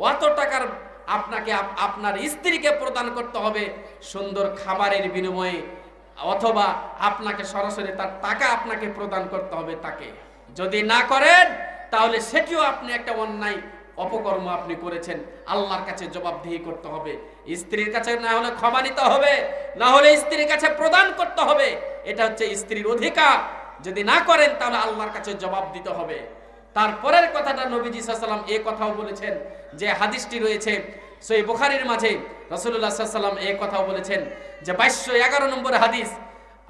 অত টাকার আপনাকে আপনার স্ত্রীকে প্রদান করতে হবে সুন্দর খাবারের বিনিময়ে, অথবা আপনাকে সরাসরি তার টাকা আপনাকে প্রদান করতে হবে তাকে। যদি না করেন, তাহলে সেটিও আপনি একটা অন্যায় অপকর্ম আপনি করেছেন, আল্লাহর কাছে জবাবদিহি করতে হবে। স্ত্রীর কাছে না হলে ক্ষমা নিতে হবে, না হলে স্ত্রীর কাছে প্রদান করতে হবে। এটা হচ্ছে স্ত্রীর অধিকার। যদি না করেন, তাহলে আল্লাহর কাছে জবাব দিতে হবে। তারপরের কথাটা নবীজি সাল্লাল্লাহু আলাইহি ওয়াসাল্লাম এই কথাও বলেছেন, যে হাদিসটি রয়েছে সহিহ বুখারীর মাঝে। রাসূলুল্লাহ সাল্লাল্লাহু আলাইহি ওয়াসাল্লাম এই কথাও বলেছেন যে 2211 নম্বর হাদিস,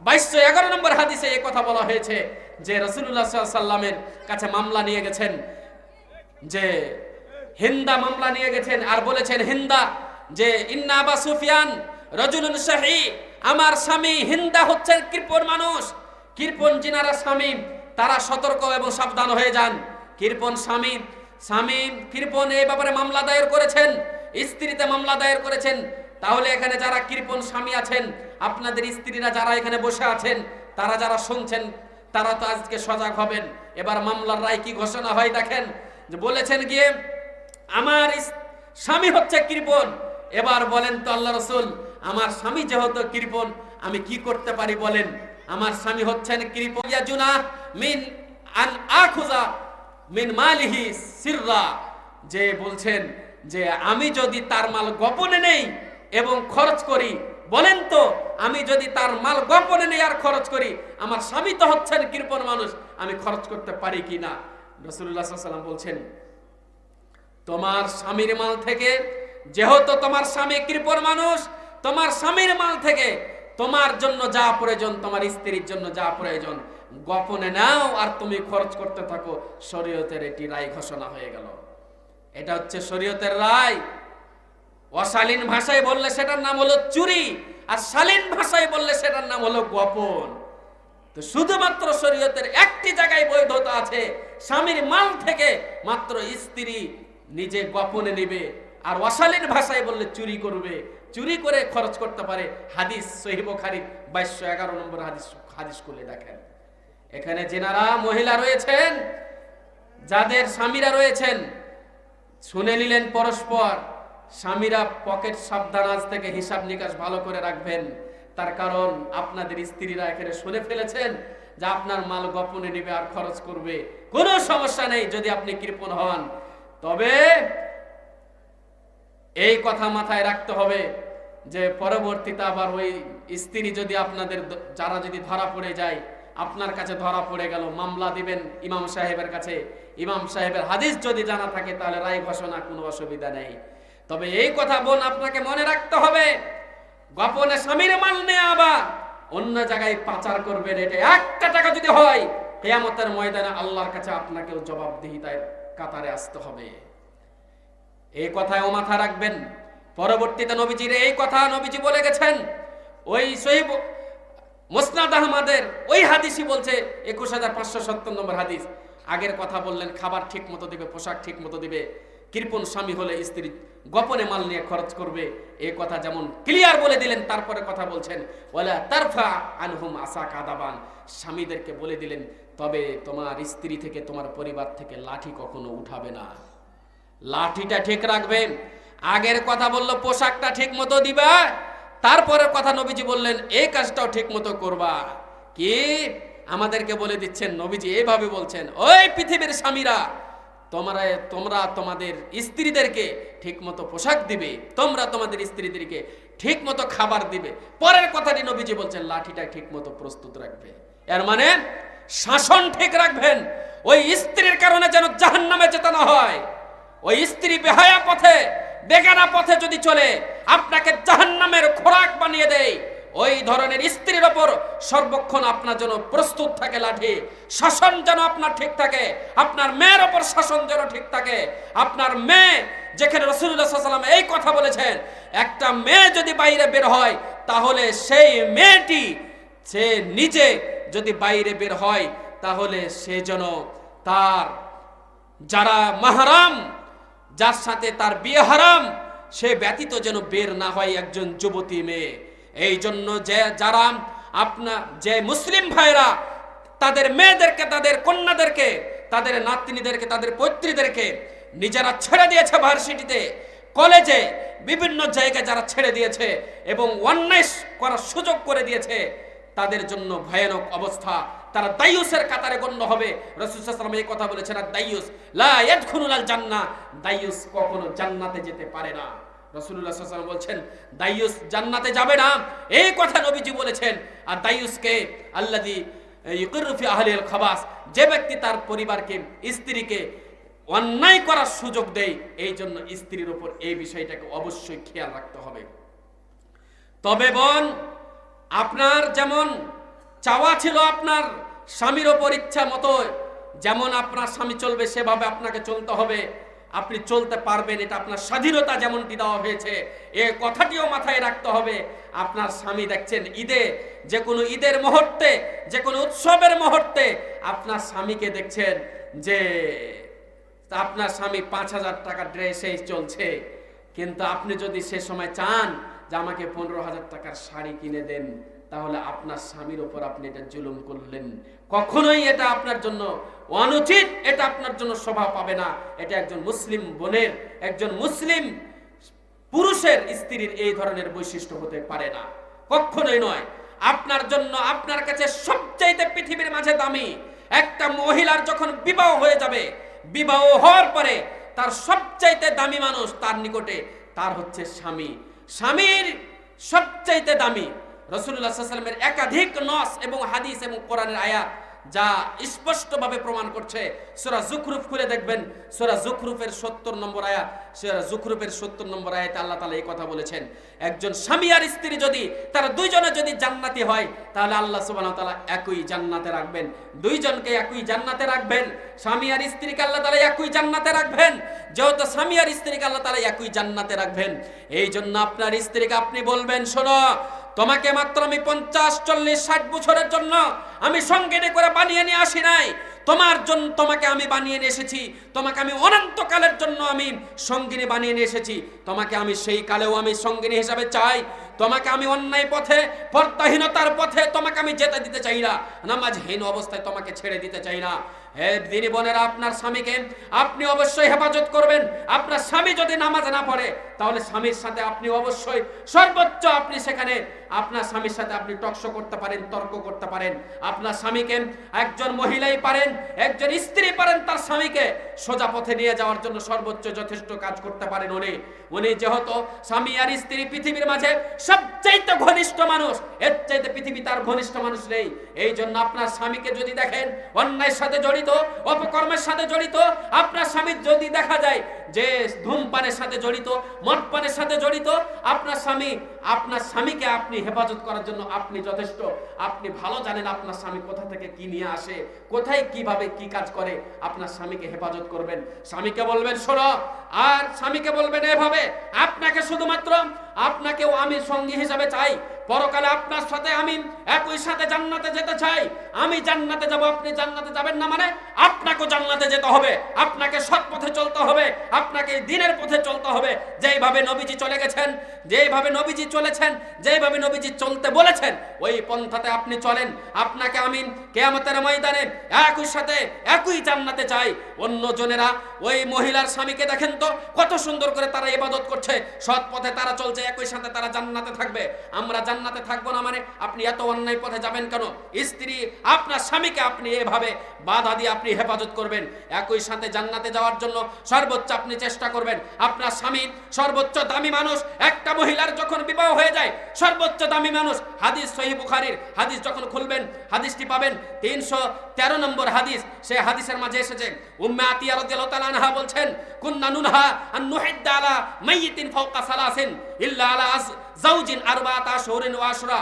2211 নম্বর হাদিসে এই কথা বলা হয়েছে যে রাসূলুল্লাহ সাল্লাল্লাহু আলাইহি সাল্লামের কাছে মামলা নিয়ে গেছেন, যে হিন্দা মামলা নিয়ে গেছেন আর বলেছেন হিন্দা যে ইন্না আবা সুফিয়ান রাজুলুন শাহী, আমার স্বামী হিন্দা হচ্ছেন কৃপণ মানুষ। কৃপণ যিনারা স্বামী তারা সতর্ক এবং সাবধান হয়ে যান। কৃপণ স্বামী কৃপণ এই ব্যাপারে মামলা দায়ের করেছেন, স্ত্রীতে মামলা দায়ের করেছেন। তাহলে এখানে যারা কৃপণ স্বামী আছেন, আপনাদের স্ত্রীরা যারা এখানে বসে আছেন, তারা যারা শুনছেন, তারা তো আজকে সজাগ হবেন। এবার মামলার রায় কি ঘোষণা হয় দেখেন, যে বলেছেন গিয়ে আমার স্বামী হচ্ছে কৃপণ। এবার বলেন তো আল্লাহ রাসূল, আমার স্বামী যেহেতু কৃপণ আমি কি করতে পারি বলেন? আমার স্বামী হচ্ছেন কৃপণ। ইয়াজুনা মিন আন আখুযা মিন মালিহি সিররা, যে বলছেন যে আমি যদি তার মাল গোপনে নেই এবং খরচ করি, বলেন তো আমি যদি তার মাল গোপনে নেই আর খরচ করি, আমার স্বামী তো হচ্ছেন কৃপণ মানুষ, আমি খরচ করতে পারি কিনা? রাসূলুল্লাহ সাল্লাল্লাহু আলাইহি ওয়াসাল্লাম বলছেন তোমার স্বামীর মাল থেকে, যেহেতু তোমার স্বামী কৃপণ মানুষ, তোমার স্বামীর মাল থেকে তোমার জন্য যা প্রয়োজন, তোমার স্ত্রীর জন্য যা প্রয়োজন গোপনে নাও আর তুমি খরচ করতে থাকো। শরীয়তের এটি রায় ঘোষণা হয়ে গেল। এটা হচ্ছে শরীয়তের রায়। অশালীন ভাষায় বললে সেটার নাম হলো চুরি, আর শালীন ভাষায় বললে সেটার নাম হলো গোপন। তো শুধুমাত্র শরীয়তের একটি জায়গায় বৈধতা আছে, স্বামীর মাল থেকে মাত্র স্ত্রী নিজে গোপনে নেবে, আর অশালীন ভাষায় বললে চুরি করবে, চুরি করে খরচ করতে পারে। হাদিস সহিহ বুখারী 2211 নম্বর হাদিস খুলে দেখেন। এখানে যেনারা মহিলা রয়েছেন, যাদের স্বামীরা রয়েছেন, শুনে নিলেন পরস্পর। স্বামীরা পকেট সাবধান আজ থেকে হিসাব নিকাশ ভালো করে রাখবেন। তার কারণ আপনাদের স্ত্রীরা এখানে শুনে ফেলেছেন যে আপনার মাল গোপনে নেবে আর খরচ করবে। কোনো সমস্যা নেই যদি আপনি কৃপণ হন, তবে এই কথা মাথায় রাখতে হবে যে পরবর্তীতে আবার ওই স্ত্রী যদি আপনাদের যারা যদি ধরা পড়ে যায়, আপনার কাছে ধরা পড়ে গেল, মামলা দিবেন ইমাম সাহেবের কাছে। ইমাম সাহেবের হাদিস যদি জানা থাকে তাহলে রায় ঘোষণা কোনো অসুবিধা নেই। তবে এই কথা বোন আপনাকে মনে রাখতে হবে, গোপনে স্বামীর মাল নিয়ে আবার অন্য জায়গায় পাচার করবেন, এটা একটা টাকা যদি হয় কিয়ামতের ময়দানে আল্লাহর কাছে আপনাকেও জবাবদিহিতার কাতারে আসতে হবে। এই কথাও মাথা রাখবেন। পরবর্তীতে নবীজির এই কথা নবীজি বলে গেছেন, ওই সহিহ মুসনাদ আহমদের ওই হাদিসই বলছে 21570 নম্বর হাদিস। আগের কথা বললেন খাবার ঠিক মতো দিবে, পোশাক ঠিক মতো দিবে। কৃপণ স্বামী হলে স্ত্রী গোপনে মাল নিয়ে খরচ করবে, এই কথা যেমন ক্লিয়ার বলে দিলেন, তারপরে কথা বলছেন ওয়ালা তারফা আনহুম আসাকা দাবান, স্বামীদেরকে বলে দিলেন তবে তোমার স্ত্রী থেকে তোমার পরিবার থেকে লাঠি কখনো উঠাবে না, লাঠিটা ঠিক রাখবে। আগের কথা বললো পোশাকটা ঠিক মতো দিবা, তারপরের কথা নবীজি বললেন এই কাজটাও ঠিক মতো করবা। কি আমাদেরকে বলে দিচ্ছেন নবীজি, এইভাবে বলছেন ওই পৃথিবীর স্বামীরা তোমরা তোমাদের স্ত্রীদেরকে ঠিক মতো পোশাক দিবে, তোমরা তোমাদের স্ত্রীদেরকে ঠিক মতো খাবার দিবে। পরের কথাটি নবীজি বলছেন লাঠিটা ঠিক মতো প্রস্তুত রাখবে। এর মানে শাসন ঠিক রাখবেন, ওই স্ত্রীর কারণে যেন জাহান্নামে যেতে না হয়। ওই স্ত্রী বেহায়া পথে বেগানা পথে যদি চলে আপনাকে জাহান্নামের খোরাক বানিয়ে দেয়, ওই ধরনের স্ত্রীর ওপর সর্বক্ষণ আপনার জন্য প্রস্তুত থাকে লাঠি। শাসন যেন আপনার ঠিক থাকে, আপনার মেয়ের ওপর শাসন যেন ঠিক থাকে। আপনার মেয়ে, যেখানে রাসূলুল্লাহ সাল্লাল্লাহু আলাইহি ওয়াসাল্লাম এই কথা বলেছেন, একটা মেয়ে যদি বাইরে বের হয় তাহলে সেই মেয়েটি সে নিজে যদি বাইরে বের হয় তাহলে সে যেন তার যারা মাহরাম, যার সাথে তার বিয়ে হারাম, সে ব্যতীত যেন বের না হয় একজন যুবতী মেয়ে। এই জন্য যারা যে মুসলিম ভাইরা তাদের মেয়েদেরকে, তাদের কন্যাদেরকে, তাদের নাতনিদেরকে, তাদের পৈত্রীদেরকে নিজেরা ছেড়ে দিয়েছে ভার্সিটিতে, কলেজে, বিভিন্ন জায়গায় যারা ছেড়ে দিয়েছে এবং অন্যায় করার সুযোগ করে দিয়েছে, তাদের জন্য ভয়ানক অবস্থা। তারা দায়ুসের কাতারে গণ্য হবে। রাসূল সাল্লাল্লাহু আলাইহি ওয়াসাল্লাম এই কথা বলেছেন, আর দায়ুস লা ইয়াদখুলুল জান্নাহ, দায়ুস কখনো জান্নাতে যেতে পারে না। রাসূলুল্লাহ সাল্লাল্লাহু আলাইহি ওয়াসাল্লাম বলছেন দায়ুস জান্নাতে যাবে না, এই কথা নবীজি বলেছেন। আর দায়ুসকে আল্লাযী ইউকিরু ফি আহলিল খাবাস, যে ব্যক্তি তার পরিবারকে, স্ত্রীকে অন্যায় করার সুযোগ দেয়, এই জন্য স্ত্রীর উপর এই বিষয়টাকে অবশ্যই খেয়াল রাখতে হবে। তবে বোন, আপনার যেমন চাওয়া ছিল আপনার স্বামীর ওপর ইচ্ছা মতো যেমন আপনার স্বামী চলবে সেভাবে আপনাকে চলতে হবে, আপনি চলতে পারবেন, এটা আপনার স্বাধীনতা যেমনটি দেওয়া হয়েছে এ কথাটিও মাথায় রাখতে হবে। আপনার স্বামী দেখছেন ঈদে, যে কোনো ঈদের মুহূর্তে, যে কোনো উৎসবের মুহূর্তে আপনার স্বামীকে দেখছেন যে আপনার স্বামী 5,000 টাকা ড্রেসেই চলছে, কিন্তু আপনি যদি সে সময় চান যে আমাকে 15,000 টাকার শাড়ি কিনে দেন, তাহলে আপনার স্বামীর ওপর আপনি এটা জুলুম করলেন। কখনোই এটা আপনার জন্য অনুচিত, এটা আপনার জন্য শোভা পাবে না। এটা একজন মুসলিম বোনের, একজন মুসলিম পুরুষের স্ত্রীর এই ধরনের বৈশিষ্ট্য হতে পারে না, কখনোই নয়। আপনার জন্য, আপনার কাছে সবচাইতে পৃথিবীর মাঝে দামি একটা মহিলার যখন বিবাহ হয়ে যাবে, বিবাহ হওয়ার পরে তার সবচাইতে দামি মানুষ তার নিকটে তার হচ্ছে স্বামী। স্বামীর সবচাইতে দামি রাসূলুল্লাহ সাল্লাল্লাহু আলাইহি ওয়াসাল্লামের একাধিক নস এবং হাদিস এবং কোরআনের আয়াত যা স্পষ্টভাবে প্রমাণ করছে। সূরা যুখরুফ খুলে দেখবেন, সূরা যুখরুফের 70 নম্বর আয়াত, সূরা যুখরুফের 70 নম্বর আয়াতে আল্লাহ তাআলা এই কথা বলেছেন, একজন স্বামী আর স্ত্রী যদি তারা দুইজনে যদি জান্নাতি হয়, তাহলে আল্লাহ সুবহানাহু ওয়া তাআলা একই জান্নাতে রাখবেন, দুইজনকে একই জান্নাতে রাখবেন। স্বামী আর স্ত্রীকে আল্লাহ তাআলা একই জান্নাতে রাখবেন। যেহেতু স্বামী আর স্ত্রীকে আল্লাহ তাআলা একই জান্নাতে রাখবেন, এই জন্য আপনার স্ত্রীকে আপনি বলবেন, শোনো, তোমাকে মাত্র আমি 50, 40, 60 বছরের জন্য আমি সঙ্গিনী করে বানিয়ে নিয়ে আসি নাই, তোমার জন্য তোমাকে আমি বানিয়ে নিয়ে এসেছি, তোমাকে আমি অনন্তকালের জন্য আমি সঙ্গিনী বানিয়ে নিয়ে এসেছি। তোমাকে আমি সেই কালেও আমি সঙ্গিনী হিসাবে চাই। তোমাকে আমি অন্যায় পথে, পর্দাহীনতার পথে তোমাকে আমি যেতে দিতে চাই না, নামাজহীন অবস্থায় তোমাকে ছেড়ে দিতে চাই না। হে দিনী বোনেরা, আপনার স্বামীকে আপনি অবশ্যই হেফাজত করবেন। আপনার স্বামী যদি নামাজ না পড়ে, তাহলে স্বামীর সাথে আপনি অবশ্যই সর্বোচ্চ আপনি সেখানে আপনার স্বামীর সাথে আপনি টকশো করতে পারেন, তর্ক করতে পারেন। আপনার স্বামীকে, একজন মহিলাই পারেন, একজন স্ত্রী পারেন তার স্বামীকে সোজা পথে নিয়ে যাওয়ার জন্য সর্বোচ্চ যথেষ্ট কাজ করতে পারেন উনি যেহেতু স্বামী আর স্ত্রী পৃথিবীর মাঝে সবচাইতে ঘনিষ্ঠ মানুষ, এর চাইতে পৃথিবী তার ঘনিষ্ঠ মানুষ নেই। এই জন্য আপনার স্বামীকে যদি দেখেন অন্যায়ের সাথে জড়িত, অপকর্মের সাথে জড়িত, আপনার স্বামী যদি দেখা যায় যে ধূমপানের সাথে জড়িত, মদপানের সাথে জড়িত, আপনার স্বামীকে আপনি হেফাজত করার জন্য আপনি যথেষ্ট। আপনি ভালো জানেন আপনার স্বামী কোথা থেকে কি নিয়ে আসে, কোথায় কিভাবে কি কাজ করে। আপনার স্বামীকে হেফাজত করবেন, স্বামীকে বলবেন শোনো, আর স্বামীকে বলবেন এভাবে, আপনাকে শুধুমাত্র আপনাকেও আমি সঙ্গী হিসাবে চাই, পরকালে আপনার সাথে আমি একই সাথে জান্নাতে যেতে চাই। আমি জান্নাতে যাব, আপনি জান্নাতে যাবেন না, মানে আপনাকেও জান্নাতে যেতে হবে, আপনাকে সৎ পথে চলতে হবে, আপনাকে দ্বীনের পথে চলতে হবে। যেইভাবে নবীজি চলে গেছেন, যেইভাবে নবীজি চলেছেন, যেইভাবে নবীজি চলতে বলেছেন, ওই পন্থাতে আপনি চলেন। আপনাকে আমি কিয়ামতের ময়দানে একই সাথে একই জান্নাতে চাই। অন্য জনেরা ওই মহিলার স্বামীকে দেখেন তো কত সুন্দর করে তারা ইবাদত করছে, সৎ পথে তারা চলছে, একই সাথে তারা জান্নাতে থাকবে। আমরা জান্নাতে থাকবো না মানে আপনি এত অন্যায় পথে যাবেন কেন? স্ত্রী আপনার স্বামীকে আপনি এভাবে বাধা দিয়ে আপনি হেফাজত করবেন, একই সাথে জান্নাতে যাওয়ার জন্য সর্বোচ্চ আপনি চেষ্টা করবেন। আপনার স্বামী সর্বোচ্চ দামি মানুষ। একটা মহিলার যখন বিবাহ হয়ে যায়, সর্বোচ্চ দামি মানুষ। হাদিস সহিহ বুখারীর হাদিস যখন খুলবেন, হাদিসটি পাবেন 313 নম্বর হাদিস। সেই হাদিসের মাঝে এসেছে, উম্মে আতিয়া রাদিয়াল্লাহু তাআলা আনহা বলছেন, কুন্না নুনহা আন নুহিদ্দা আলা মাইয়িতিন ফাওকা সালাসিন ইল্লা আলা যাওজিন আরবাআতা আশহুরিন ওয়া আশরা।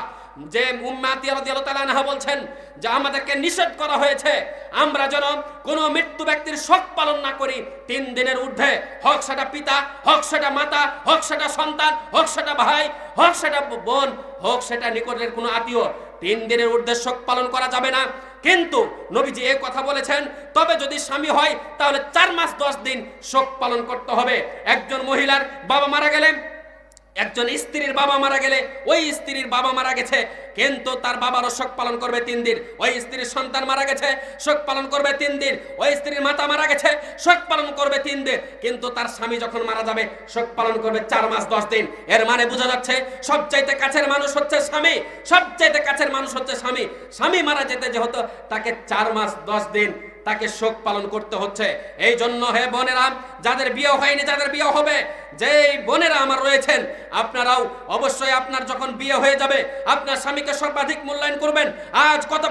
যে উম্মে আতিয়া রাদিয়াল্লাহু তাআলা আনহা বলছেন যে আমাদেরকে নিষেধ করা হয়েছে আমরা যেন কোনো মৃত্যু ব্যক্তির শোক পালন না করি 3 দিনের ঊর্ধ্বে, হোক সেটা পিতা, হোক সেটা মাতা, হোক সেটা সন্তান, হোক সেটা ভাই, হোক সেটা বোন, হোক সেটা নিকটের কোনো আত্মীয়, 3 দিনের ঊর্ধ্বে শোক পালন করা যাবে না। কিন্তু নবীজি এই কথা বলেছেন, তবে যদি স্বামী হয় তাহলে 4 মাস 10 দিন শোক পালন করতে হবে। একজন মহিলার বাবা মারা গেলেন, একজন স্ত্রীর বাবা মারা গেলে, ওই স্ত্রীর বাবা মারা গেছে কিন্তু তার বাবারও শোক পালন করবে 3 দিন। ওই স্ত্রীর সন্তান মারা গেছে, শোক পালন করবে 3 দিন। ওই স্ত্রীর মাতা মারা গেছে, শোক পালন করবে 3 দিন। কিন্তু তার স্বামী যখন মারা যাবে, শোক পালন করবে 4 মাস 10 দিন। এর মানে বোঝা যাচ্ছে সবচাইতে কাছের মানুষ হচ্ছে স্বামী, সবচাইতে কাছের মানুষ হচ্ছে স্বামী। স্বামী মারা যেতে যেহেতু তাকে 4 মাস 10 দিন তাকে শোক পালন করতে হচ্ছে। এই জন্য হে বোনেরা, যাদের বিয়ে হয়নি, যাদের বিয়ে হবে, যে বোনেরা আমার রয়েছেন, আপনারাও অবশ্যই আপনার যখন বিয়ে হয়ে যাবে আপনার স্বামীকে সর্বাধিক মূল্যায়ন করবেন। আজ কত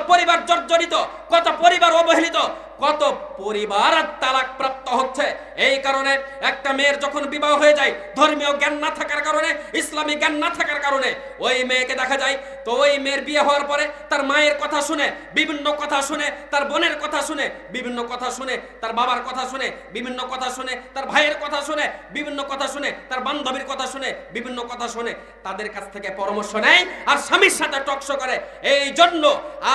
পরিবার জর্জরিত, কত পরিবার অবহেলিত, কত পরিবার তালাক প্রাপ্ত হচ্ছে। এই কারণে একটা মেয়ের যখন বিবাহ হয়ে যায়, ধর্মীয় জ্ঞান না থাকার কারণে, ইসলামী জ্ঞান না থাকার কারণে, ওই মেয়েকে দেখা যায় তো ওই মেয়ের বিয়ে হওয়ার পরে তার মায়ের কথা শুনে, বিভিন্ন কথা শুনে, তার বোনের কথা শুনে, বিভিন্ন কথা শুনে, তার বাবার কথা শুনে, বিভিন্ন কথা শুনে, তার ভাইয়ের কথা শুনে, বিভিন্ন কথা শুনে, তার বান্ধবীর কথা শুনে, বিভিন্ন কথা শুনে, তাদের কাছ থেকে পরামর্শ নেয় আর স্বামীর সাথে টকশো করে। এই জন্য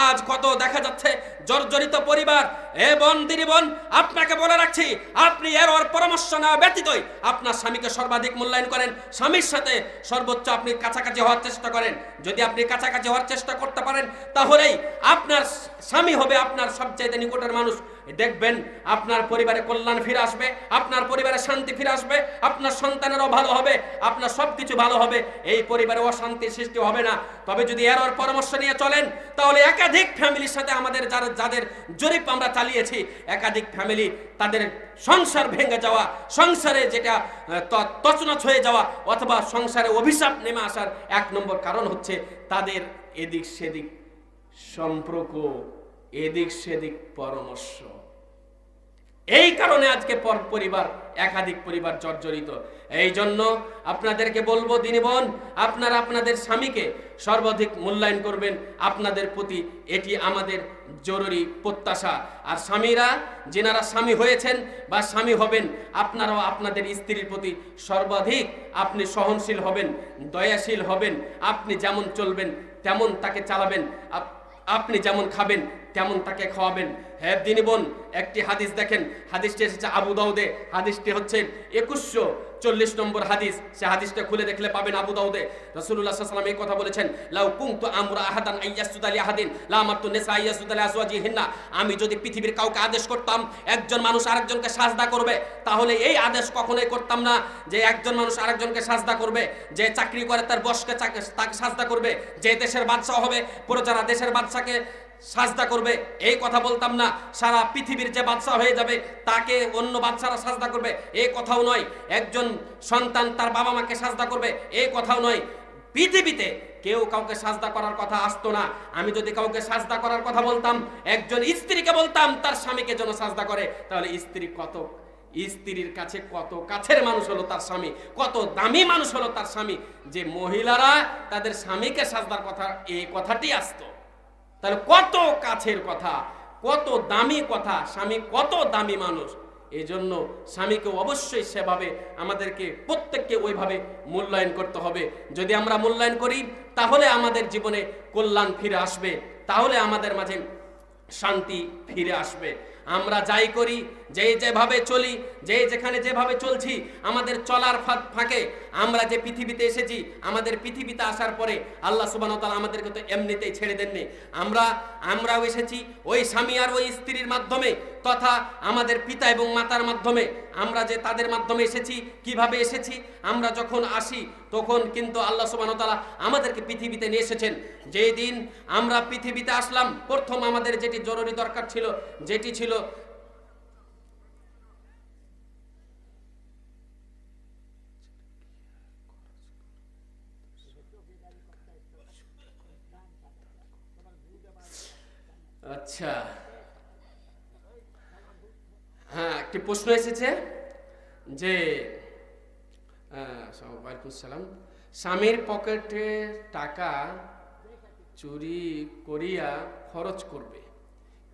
আজ কত দেখা যাচ্ছে জর্জরিত পরিবার। এ বোন, দিদি বোন, আপনাকে বলে রাখছি, আপনি এর ওর পরামর্শ নেওয়া ব্যতীতই আপনার স্বামীকে সর্বাধিক মূল্যায়ন করেন, স্বামীর সাথে সর্বোচ্চ আপনি কাছাকাছি হওয়ার চেষ্টা করেন। যদি আপনি কাছাকাছি হওয়ার চেষ্টা করতে পারেন, তাহলেই আপনার স্বামী হবে আপনার সবচেয়ে নিকটের মানুষ। দেখবেন আপনার পরিবারে কল্যাণ ফিরে আসবে, আপনার পরিবারে শান্তি ফিরে আসবে, আপনার সন্তানেরও ভালো হবে, আপনার সবকিছু ভালো হবে, এই পরিবারে অশান্তির সৃষ্টি হবে না। তবে যদি এর ওর পরামর্শ নিয়ে চলেন, তাহলে একাধিক ফ্যামিলির সাথে আমাদের যাদের জরিপ আমরা চালিয়েছি, একাধিক ফ্যামিলি তাদের সংসার ভেঙে যাওয়া, সংসারে যেটা তছনছ হয়ে যাওয়া, অথবা সংসারে অভিশাপ নেমে আসার 1 নম্বর কারণ হচ্ছে তাদের এদিক সেদিক সম্পর্ক, এদিক সেদিক পরামর্শ। এই কারণে আজকে পরিবার, একাধিক পরিবার জর্জরিত। এই জন্য আপনাদেরকে বলবো দিনী বোন, আপনারা আপনাদের স্বামীকে সর্বাধিক মূল্যায়ন করবেন, আপনাদের প্রতি এটি আমাদের জরুরি প্রত্যাশা। আর স্বামীরা, যেনারা স্বামী হয়েছেন বা স্বামী হবেন, আপনারাও আপনাদের স্ত্রীর প্রতি সর্বাধিক আপনি সহনশীল হবেন, দয়াশীল হবেন। আপনি যেমন চলবেন তেমন তাকে চালাবেন, আপনি যেমন খাবেন তেমন তাকে খাওয়াবেন। হ্যাঁ দিনী বোন, একটি হাদিস দেখেন, হাদিসটি এসেছে আবু দাউদে, হাদিসটি হচ্ছে 2140 নম্বর হাদিস। সে হাদিসটা খুলে দেখলে পাবেন আবু দাউদে। রাসূলুল্লাহ সাল্লাল্লাহু আলাইহি ওয়াসাল্লাম এই কথা বলেছেন, লাউ কুনতু আমরা আহাদান আইয়াসুদা লি আহাদিন লা আমারতু নিসা আইয়াসুদা লি আজওয়াজিহিন্না। আমি যদি পৃথিবীর কাউকে আদেশ করতাম একজন মানুষ আরেকজনকে সাজদা করবে, তাহলে এই আদেশ কখনোই করতাম না যে একজন মানুষ আরেকজনকে সাজদা করবে। যে চাকরি করে তার বসকে তাকে সাজদা করবে, যে দেশের বাদশা হবে প্রজারা দেশের বাদশাকে সাজদা করবে, এই কথা বলতাম না। সারা পৃথিবীর যে বাদশা হয়ে যাবে তাকে অন্য বাদশারা সাজদা করবে, এই কথাও নয়। একজন সন্তান তার বাবা মাকে সাজদা করবে, এই কথাও নয়। পৃথিবীতে কেউ কাউকে সাজদা করার কথা আসতো না। আমি যদি কাউকে সাজদা করার কথা বলতাম, একজন স্ত্রীকে বলতাম তার স্বামীকে যেন সাজদা করে, তাহলে স্ত্রীর কাছে কত কাছের মানুষ হলো তার স্বামী, কত দামি মানুষ হলো তার স্বামী, যে মহিলারা তাদের স্বামীকে সাজদার কথা, এই কথাটি আসতো। তাহলে কত কাছের কথা, কত দামি কথা, স্বামী কত দামি মানুষ। এই জন্য স্বামীকে অবশ্যই সেভাবে আমাদেরকে প্রত্যেককে ওইভাবে মূল্যায়ন করতে হবে। যদি আমরা মূল্যায়ন করি, তাহলে আমাদের জীবনে কল্যাণ ফিরে আসবে, তাহলে আমাদের মাঝে শান্তি ফিরে আসবে। আমরা যাই করি, যেভাবে চলি, যেখানে যেভাবে চলছি, আমাদের চলার ফাঁকে আমরা যে পৃথিবীতে এসেছি, আমাদের পৃথিবীতে আসার পরে আল্লাহ সুবহানাহু ওয়া তাআলা আমাদেরকে তো এমনিতেই ছেড়ে দেননি। আমরাও এসেছি ওই স্বামী আর ওই স্ত্রীর মাধ্যমে, তথা আমাদের পিতা এবং মাতার মাধ্যমে। আমরা যে তাদের মাধ্যমে এসেছি, কিভাবে এসেছি, আমরা যখন আসি তখন কিন্তু আল্লাহ সুবহানাহু ওয়া তাআলা আমাদেরকে পৃথিবীতে নিয়ে এসেছেন। যেই দিন আমরা পৃথিবীতে আসলাম, প্রথম আমাদের যেটি জরুরি দরকার ছিল, যেটি ছিল আচ্ছা, হ্যাঁ, একটি প্রশ্ন এসেছে যে ওয়ালাইকুম সালাম, স্বামীর পকেটে টাকা চুরি করিয়া খরচ করবে,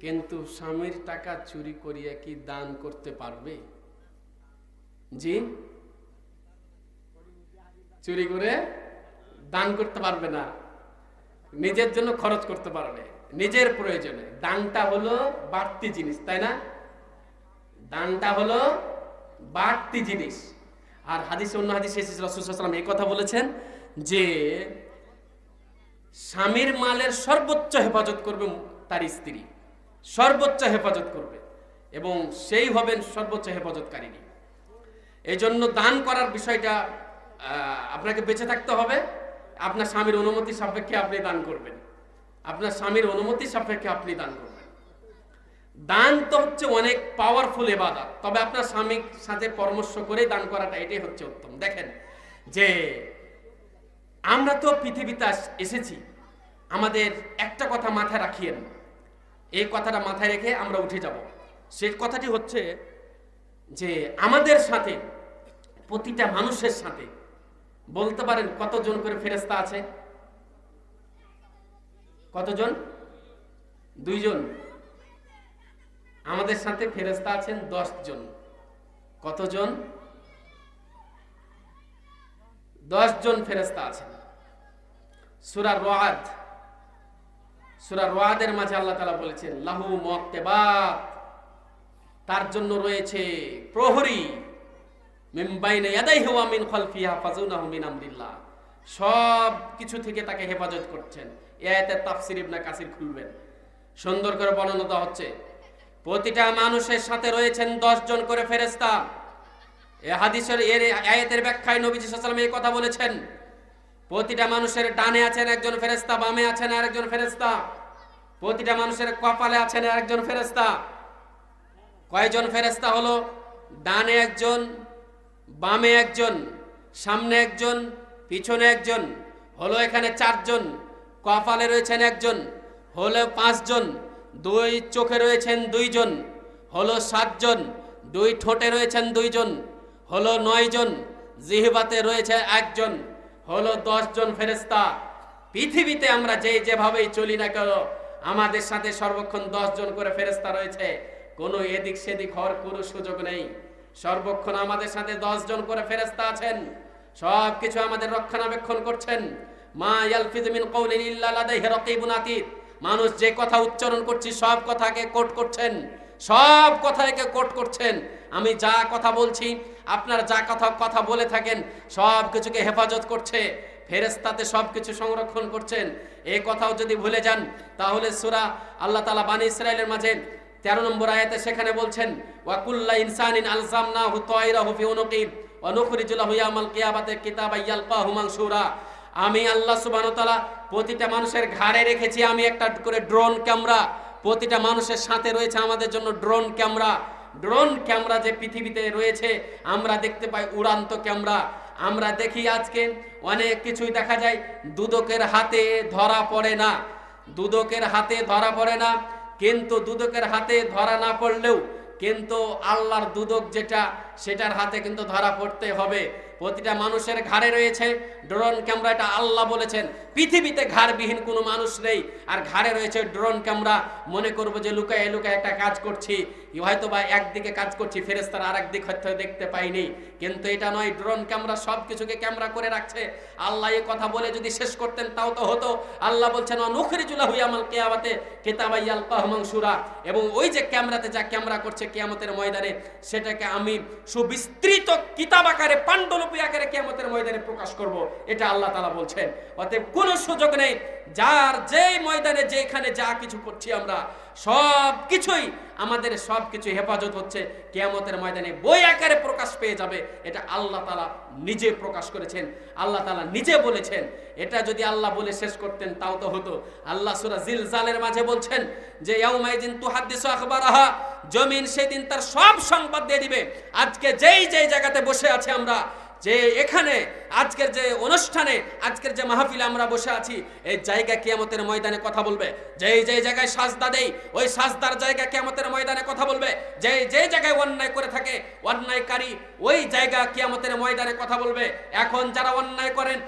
কিন্তু স্বামীর টাকা চুরি করিয়া কি দান করতে পারবে? জি, চুরি করে দান করতে পারবে না, নিজের জন্য খরচ করতে পারবে, নিজের প্রয়োজনে। দানটা হলো বাড়তি জিনিস, তাই না? দানটা হলো বাড়তি জিনিস। আর হাদিসে, অন্য হাদিসে রাসূল সাল্লাল্লাহু আলাইহি ওয়াসাল্লাম এই কথা বলেছেন যে স্বামীর মালের সর্বোচ্চ হেফাজত করবে তার স্ত্রী, সর্বোচ্চ হেফাজত করবে, এবং সেই হবেন সর্বোচ্চ হেফাজতকারিনী। এই জন্য দান করার বিষয়টা আপনাকে বেঁচে থাকতে হবে। আপনার স্বামীর অনুমতি সাপেক্ষে আপনি দান করবেন, আপনার স্বামীর অনুমতি সাপেক্ষে আপনি দান করবেন। দান তো হচ্ছে অনেক পাওয়ারফুল ইবাদত, তবে আপনার স্বামীর সাথে পরামর্শ করে দান করাটা এটাই হচ্ছে উত্তম। দেখেন যে আমরা তো পৃথিবীতে এসেছি, আমাদের একটা কথা মাথায় রাখিয়েন, এই কথাটা মাথায় রেখে আমরা উঠে যাব। সে কথাটি হচ্ছে যে আমাদের সাথে, প্রতিটা মানুষের সাথে বলতে পারেন কতজন করে ফেরেশতা আছে? কতজন? 2 জন। আমাদের সাথে ফেরেশতা আছেন 10 জন। কতজন? 10 জন ফেরেশতা আছেন। সূরা রআদের মাঝে আল্লাহ তাআলা বলেছেন লাহু মুআক্কিবাত, তার জন্য রয়েছে প্রহরী, মিন বাইনা ইয়াদাইহি ওয়া মিন খালফিহি হাফাজুনাহু মিন আমরিল্লাহ, সব কিছু থেকে তাকে হেফাজত করছেন। এই আয়াতের তাফসীর ইবনে কাসির খুলবেন, সুন্দর করে বর্ণনা দেওয়া হচ্ছে। প্রতিটা মানুষের সাথে রয়েছেন 10 জন করে ফেরেশতা। এই হাদিসের এর আয়াতের ব্যাখ্যায় নবীজি সাল্লাল্লাহু আলাইহি ওয়াসাল্লাম এই কথা বলেছেন, প্রতিটা মানুষের ডানে আছেন একজন ফেরেশতা, বামে আছেন আরেকজন ফেরেশতা। প্রতিটা মানুষের কপালে আছেন আরেকজন ফেরেশতা। কয়জন ফেরেশতা হলো? ডানে একজন, বামে একজন, সামনে একজন, পিছনে একজন, হলো এখানে 4 জন। কপালে রয়েছেন একজন, হলো 5 জন। 2 চোখে রয়েছেন 2 জন, হলো 7 জন। 2 ঠোঁটে রয়েছেন 2 জন, হলো 9 জন। জিহবাতে রয়েছে 1 জন, হলো 10 জন ফেরেশতা। পৃথিবীতে আমরা যেভাবেই চলি না কেন, আমাদের সাথে সর্বক্ষণ 10 জন করে ফেরেশতা রয়েছে। কোনো এদিক সেদিক হওয়ার কোনো সুযোগ নেই। সর্বক্ষণ আমাদের সাথে 10 জন করে ফেরেশতা আছেন, সব কিছু আমাদের রক্ষণাবেক্ষণ করছেন। মা ইয়ালফিযু মিন কাউলিন ইল্লা লাদাইহি রাকীবুন আতীদ, মানুষ যে কথা উচ্চারণ করছি সব কথাকে কোট করছেন, সব কথাকে কোট করছেন। আমি যা কথা বলছি, আপনার যা কথা বলে থাকেন, সব কিছুকে হেফাজত করছে, ফেরেশতাতে সব কিছু সংরক্ষণ করছেন। এই কথাও যদি ভুলে যান তাহলে সূরা আল্লাহ তাআলা বনী ইসরাঈলের মাঝে 13 নম্বর আয়াতে সেখানে বলছেন ওয়া কুল্লা ইনসানিন আলজামনাহু তায়রাহু ফি উনুকি ওয়া নুখরিজু লাহু ইয়াওমাল কিয়ামাতি কিতাবান ইয়ালকাহু মানশুরা। আমি আল্লাহ সুবহানাহু ওয়া তাআলা প্রতিটা মানুষের ঘাড়ে রেখেছি আমি একটা করে ড্রোন ক্যামেরা। প্রতিটা মানুষের সাথে রয়েছে আমাদের জন্য ড্রোন ক্যামেরা। ড্রোন ক্যামেরা যে পৃথিবীতে রয়েছে আমরা দেখতে পাই উড়ান্ত ক্যামেরা। আমরা দেখি আজকে অনেক কিছুই দেখা যায় দুদকের হাতে ধরা পড়ে না, দুদকের হাতে ধরা পড়ে না। কিন্তু দুদকের হাতে ধরা না পড়লেও কিন্তু আল্লাহর দুদক যেটা, সেটার হাতে কিন্তু ধরা পড়তে হবে। প্রতিটা মানুষের ঘাড়ে রয়েছে ড্রোন ক্যামেরা, এটা আল্লাহ বলেছেন। পৃথিবীতে ঘাড়বিহীন কোনো মানুষ নেই, আর ঘাড়ে রয়েছে ড্রোন ক্যামেরা। মনে করবো যে লুকায় লুকায় একটা কাজ করছি, হয়তো বা একদিকে কাজ করছি, ফেরেশতারা আর একদিক হয়তো দেখতে পাইনি, কিন্তু এটা নয়। ড্রোন ক্যামেরা সব কিছুকে ক্যামেরা করে রাখছে। আল্লাহ এই কথা বলে যদি শেষ করতেন তাও তো হতো। আল্লাহ বলছেন নুখরিজু লাহু ইয়াওমাল কিয়ামাতি কিতাবান ইয়ালকাহু মানশুরা, এবং ওই যে ক্যামেরাতে যা ক্যামেরা করছে কিয়ামতের ময়দানে, সেটাকে আমি সুবিস্তৃত কিতাব আকারে, পাণ্ডুলিপি আকারে কিয়ামতের ময়দানে প্রকাশ করব, এটা আল্লাহ তাআলা বলছেন। অতএব কোনো সুযোগ নেই, যার যেই ময়দানে যেখানে যা কিছু করছি আমরা সব কিছুই, আমাদের সব কিছু হেফাজত হচ্ছে, কিয়ামতের ময়দানে বই আকারে প্রকাশ পেয়ে যাবে। এটা আল্লাহ তাআলা নিজে প্রকাশ করেছেন, আল্লাহ তাআলা নিজে বলেছেন। এটা যদি আল্লাহ বলে শেষ করতেন তাও তো হতো। আল্লাহ সূরা জিলজালের মাঝে বলছেন যে ইয়াউমাইযিন তুহাদ্দিসু আখবারাহা, জমিন সেদিন তার সব সংবাদ দিয়ে দিবে। আজকে যেই জায়গাতে বসে আছি আমরা, যে এখানে আজকের যে অনুষ্ঠানে, আজকের যে মাহফিলে আমরা বসে আছি, এই জায়গা কিয়ামতের ময়দানে কথা বলবে। যেই জায়গায় সাজদা দেই, ওই সাজদার জায়গা কিয়ামতের ময়দানে কথা বলবে। যে জায়গায় অন্যায় করে থাকে, অন্যায়কারী ওই জায়গা কিয়ামতের ময়দানে কথা বলবে। এখন যারা অন্যায় করেন,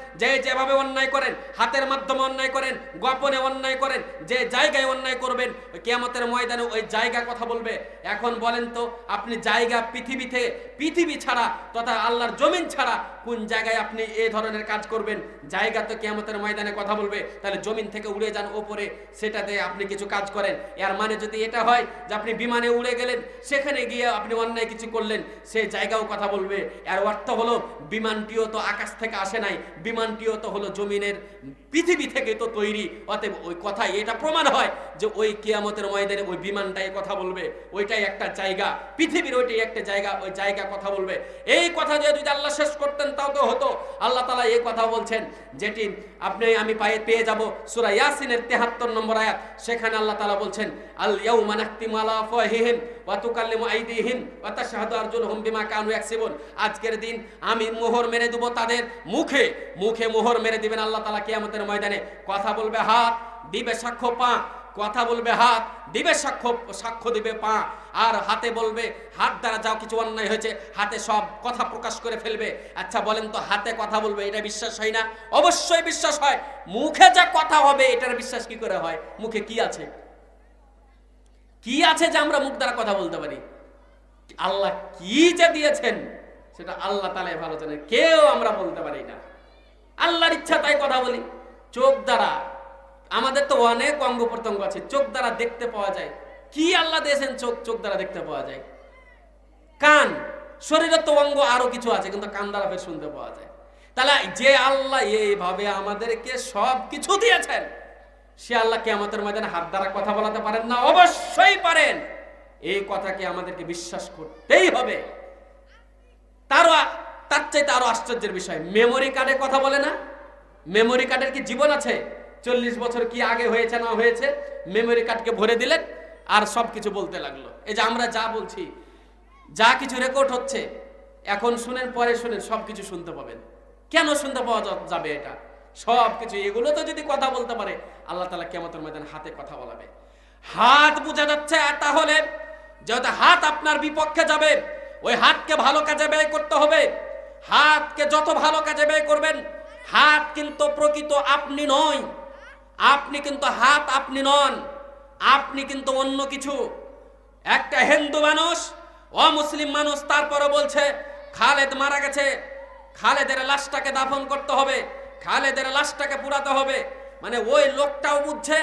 যেভাবে অন্যায় করেন, হাতের মাধ্যমে অন্যায় করেন, গোপনে অন্যায় করেন, যে জায়গায় অন্যায় করবেন, কিয়ামতের ময়দানে ওই জায়গা কথা বলবে। এখন বলেন তো আপনি জায়গা পৃথিবী ছাড়া তথা আল্লাহর জমিন ছাড়া কোন জায়গায় আপনি এই ধরনের কাজ করবেন? জায়গা তো কিয়ামতের ময়দানে কথা বলবে। তাহলে জমিন থেকে উড়ে যান ওপরে, সেটাতে আপনি কিছু কাজ করেন। এর মানে যদি এটা হয় যে আপনি বিমানে উড়ে গেলেন, সেখানে গিয়ে আপনি অন্যায় কিছু করলেন, সেই জায়গাও কথা বলবে। এর অর্থ হলো বিমানটিও তো আকাশ থেকে আসে নাই, বিমানটিও তো হলো জমিনের পৃথিবী থেকে তো তৈরি। অতএব ওই কথাই এটা প্রমাণ হয় যে ওই কিয়ামতের ময়দানে ওই বিমানটাই কথা বলবে। ওইটাই একটা জায়গা, পৃথিবীর ওইটাই একটা জায়গা, ওই জায়গা কথা বলবে। এই কথা যদি আল্লাহ শেষ করতেন তাও তো হতো। আল্লাহ তাআলা এই কথা বলছেন, যেটি আমি পেয়ে যাব সূরা ইয়াসিনের 73 নম্বর আয়াত। সেখানে আল্লাহ তাআলা বলছেন আল ইয়াউমা নাখতিমু আলা আফওয়াহিহিম ওয়া তুকাল্লিমু আইদিহিম ওয়া তাশহাদু আরজুলুহুম বিমা কানু ইয়াকসিবুন। আজকের দিন আমি মোহর মেরে দেব তাদের মুখে মোহর মেরে দিবেন আল্লাহ তাআলা কিয়ামতের ময়দানে। কথা বলবে হাত, দিবে সাক্ষ্য পা। কথা বলবে হাত, দিবে সাক্ষ্য, সাক্ষ্য দিবে পা, আর হাতে বলবে, হাত দ্বারা যাও কিছু অন্যায় হয়েছে হাতে সব কথা প্রকাশ করে ফেলবে। আচ্ছা বলেন তো, হাতে কথা বলবে, এটা বিশ্বাস হয় না? অবশ্যই বিশ্বাস হয়। মুখে যা কথা হবে এটার বিশ্বাস কি করে হয়? মুখে কি আছে? কি আছে যে আমরা মুখ দ্বারা কথা বলতে পারি? আল্লাহ কি যে দিয়েছেন সেটা আল্লাহ তাআলাই ভালো জানেন, কেউ আমরা বলতে পারি না। আল্লাহর ইচ্ছা তাই কথা বলি। চোখ দ্বারা, আমাদের তো অনেক অঙ্গ প্রত্যঙ্গ আছে, চোখ দ্বারা দেখতে পাওয়া যায়। কি আল্লাহ দিয়েছেন চোখ, চোখ দ্বারা দেখতে পাওয়া যায়। কান, শরীরের তো অঙ্গ আরো কিছু আছে, কিন্তু কান দ্বারা ফের শুনতে পাওয়া যায়। তাহলে যে আল্লাহ এইভাবে আমাদেরকে সব কিছু দিয়েছেন, সে আল্লাহ কিয়ামতের ময়দানে হাত দ্বারা কথা বলাতে পারেন না? অবশ্যই পারেন। এই কথাকে আমাদেরকে বিশ্বাস করতেই হবে। তার চাইতে আরো আশ্চর্যের বিষয়, মেমোরি কার্ডে কথা বলে না? মেমোরি কার্ডের কি জীবন আছে? 40 বছর কি আগে হয়েছে না হয়েছে, মেমোরি কার্ডকে ভরে দিলেন আর সবকিছু বলতে লাগলো। এই যে আমরা যা বলছি, যা কিছু রেকর্ড হচ্ছে, এখন শুনেন, পরে শুনেন, সবকিছু শুনতে পাবেন। কেন শুনতে পাওয়া যাবে? এটা সবকিছু, এগুলো তো যদি কথা বলতে পারে, আল্লাহ তাআলা কিয়ামতের ময়দানে হাতে কথা বলাবে। হাত বোঝা যাচ্ছে, তাহলে যেহেতু হাত আপনার বিপক্ষে যাবে, ওই হাতকে ভালো কাজে ব্যয় করতে হবে। হাতকে যত ভালো কাজে ব্যয় করবেন, হাত কিন্তু প্রকৃত আপনি নয়। আপনি কিন্তু হাত আপনি নন, আপনি কিন্তু অন্য কিছু। একটা হিন্দু মানুষ, অমুসলিম মানুষ, তারপরে বলছে খালেদ মারা গেছে, খালেদের লাশটাকে দাফন করতে হবে, খালেদের লাশটাকে পুড়াতে হবে। মানে ওই লোকটাও বুঝছে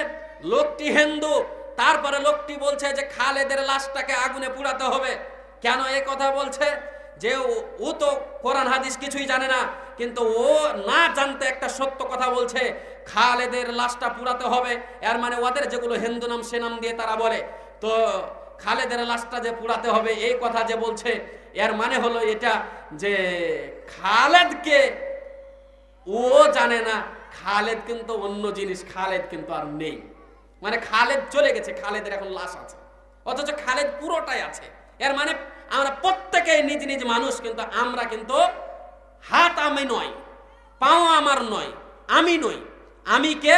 লোকটি হিন্দু, তারপরে লোকটি বলছে যে খালেদের লাশটাকে আগুনে পুড়াতে হবে। কেন এই কথা বলছে? যে ও তো কোরআন হাদিস কিছুই জানে না, কিন্তু ও না জানতে একটা সত্য কথা বলছে, খালেদের লাশটা পুড়াতে হবে। এর মানে ওদের যেগুলো হিন্দু নাম সে নাম দিয়ে তারা বলে, তো খালেদের লাশটা যে পুড়াতে হবে এই কথা যে বলছে, এর মানে হলো এটা যে খালেদকে ও জানে না। খালেদ কিন্তু অন্য জিনিস, খালেদ কিন্তু আর নেই। মানে খালেদ চলে গেছে, খালেদের এখন লাশ আছে, অথচ খালেদ পুরোটাই আছে। এর মানে আমরা প্রত্যেকেই নিজ নিজ মানুষ, কিন্তু আমরা কিন্তু হাত আমি নয়, পাও আমার নয়, আমি নই। আমি কে?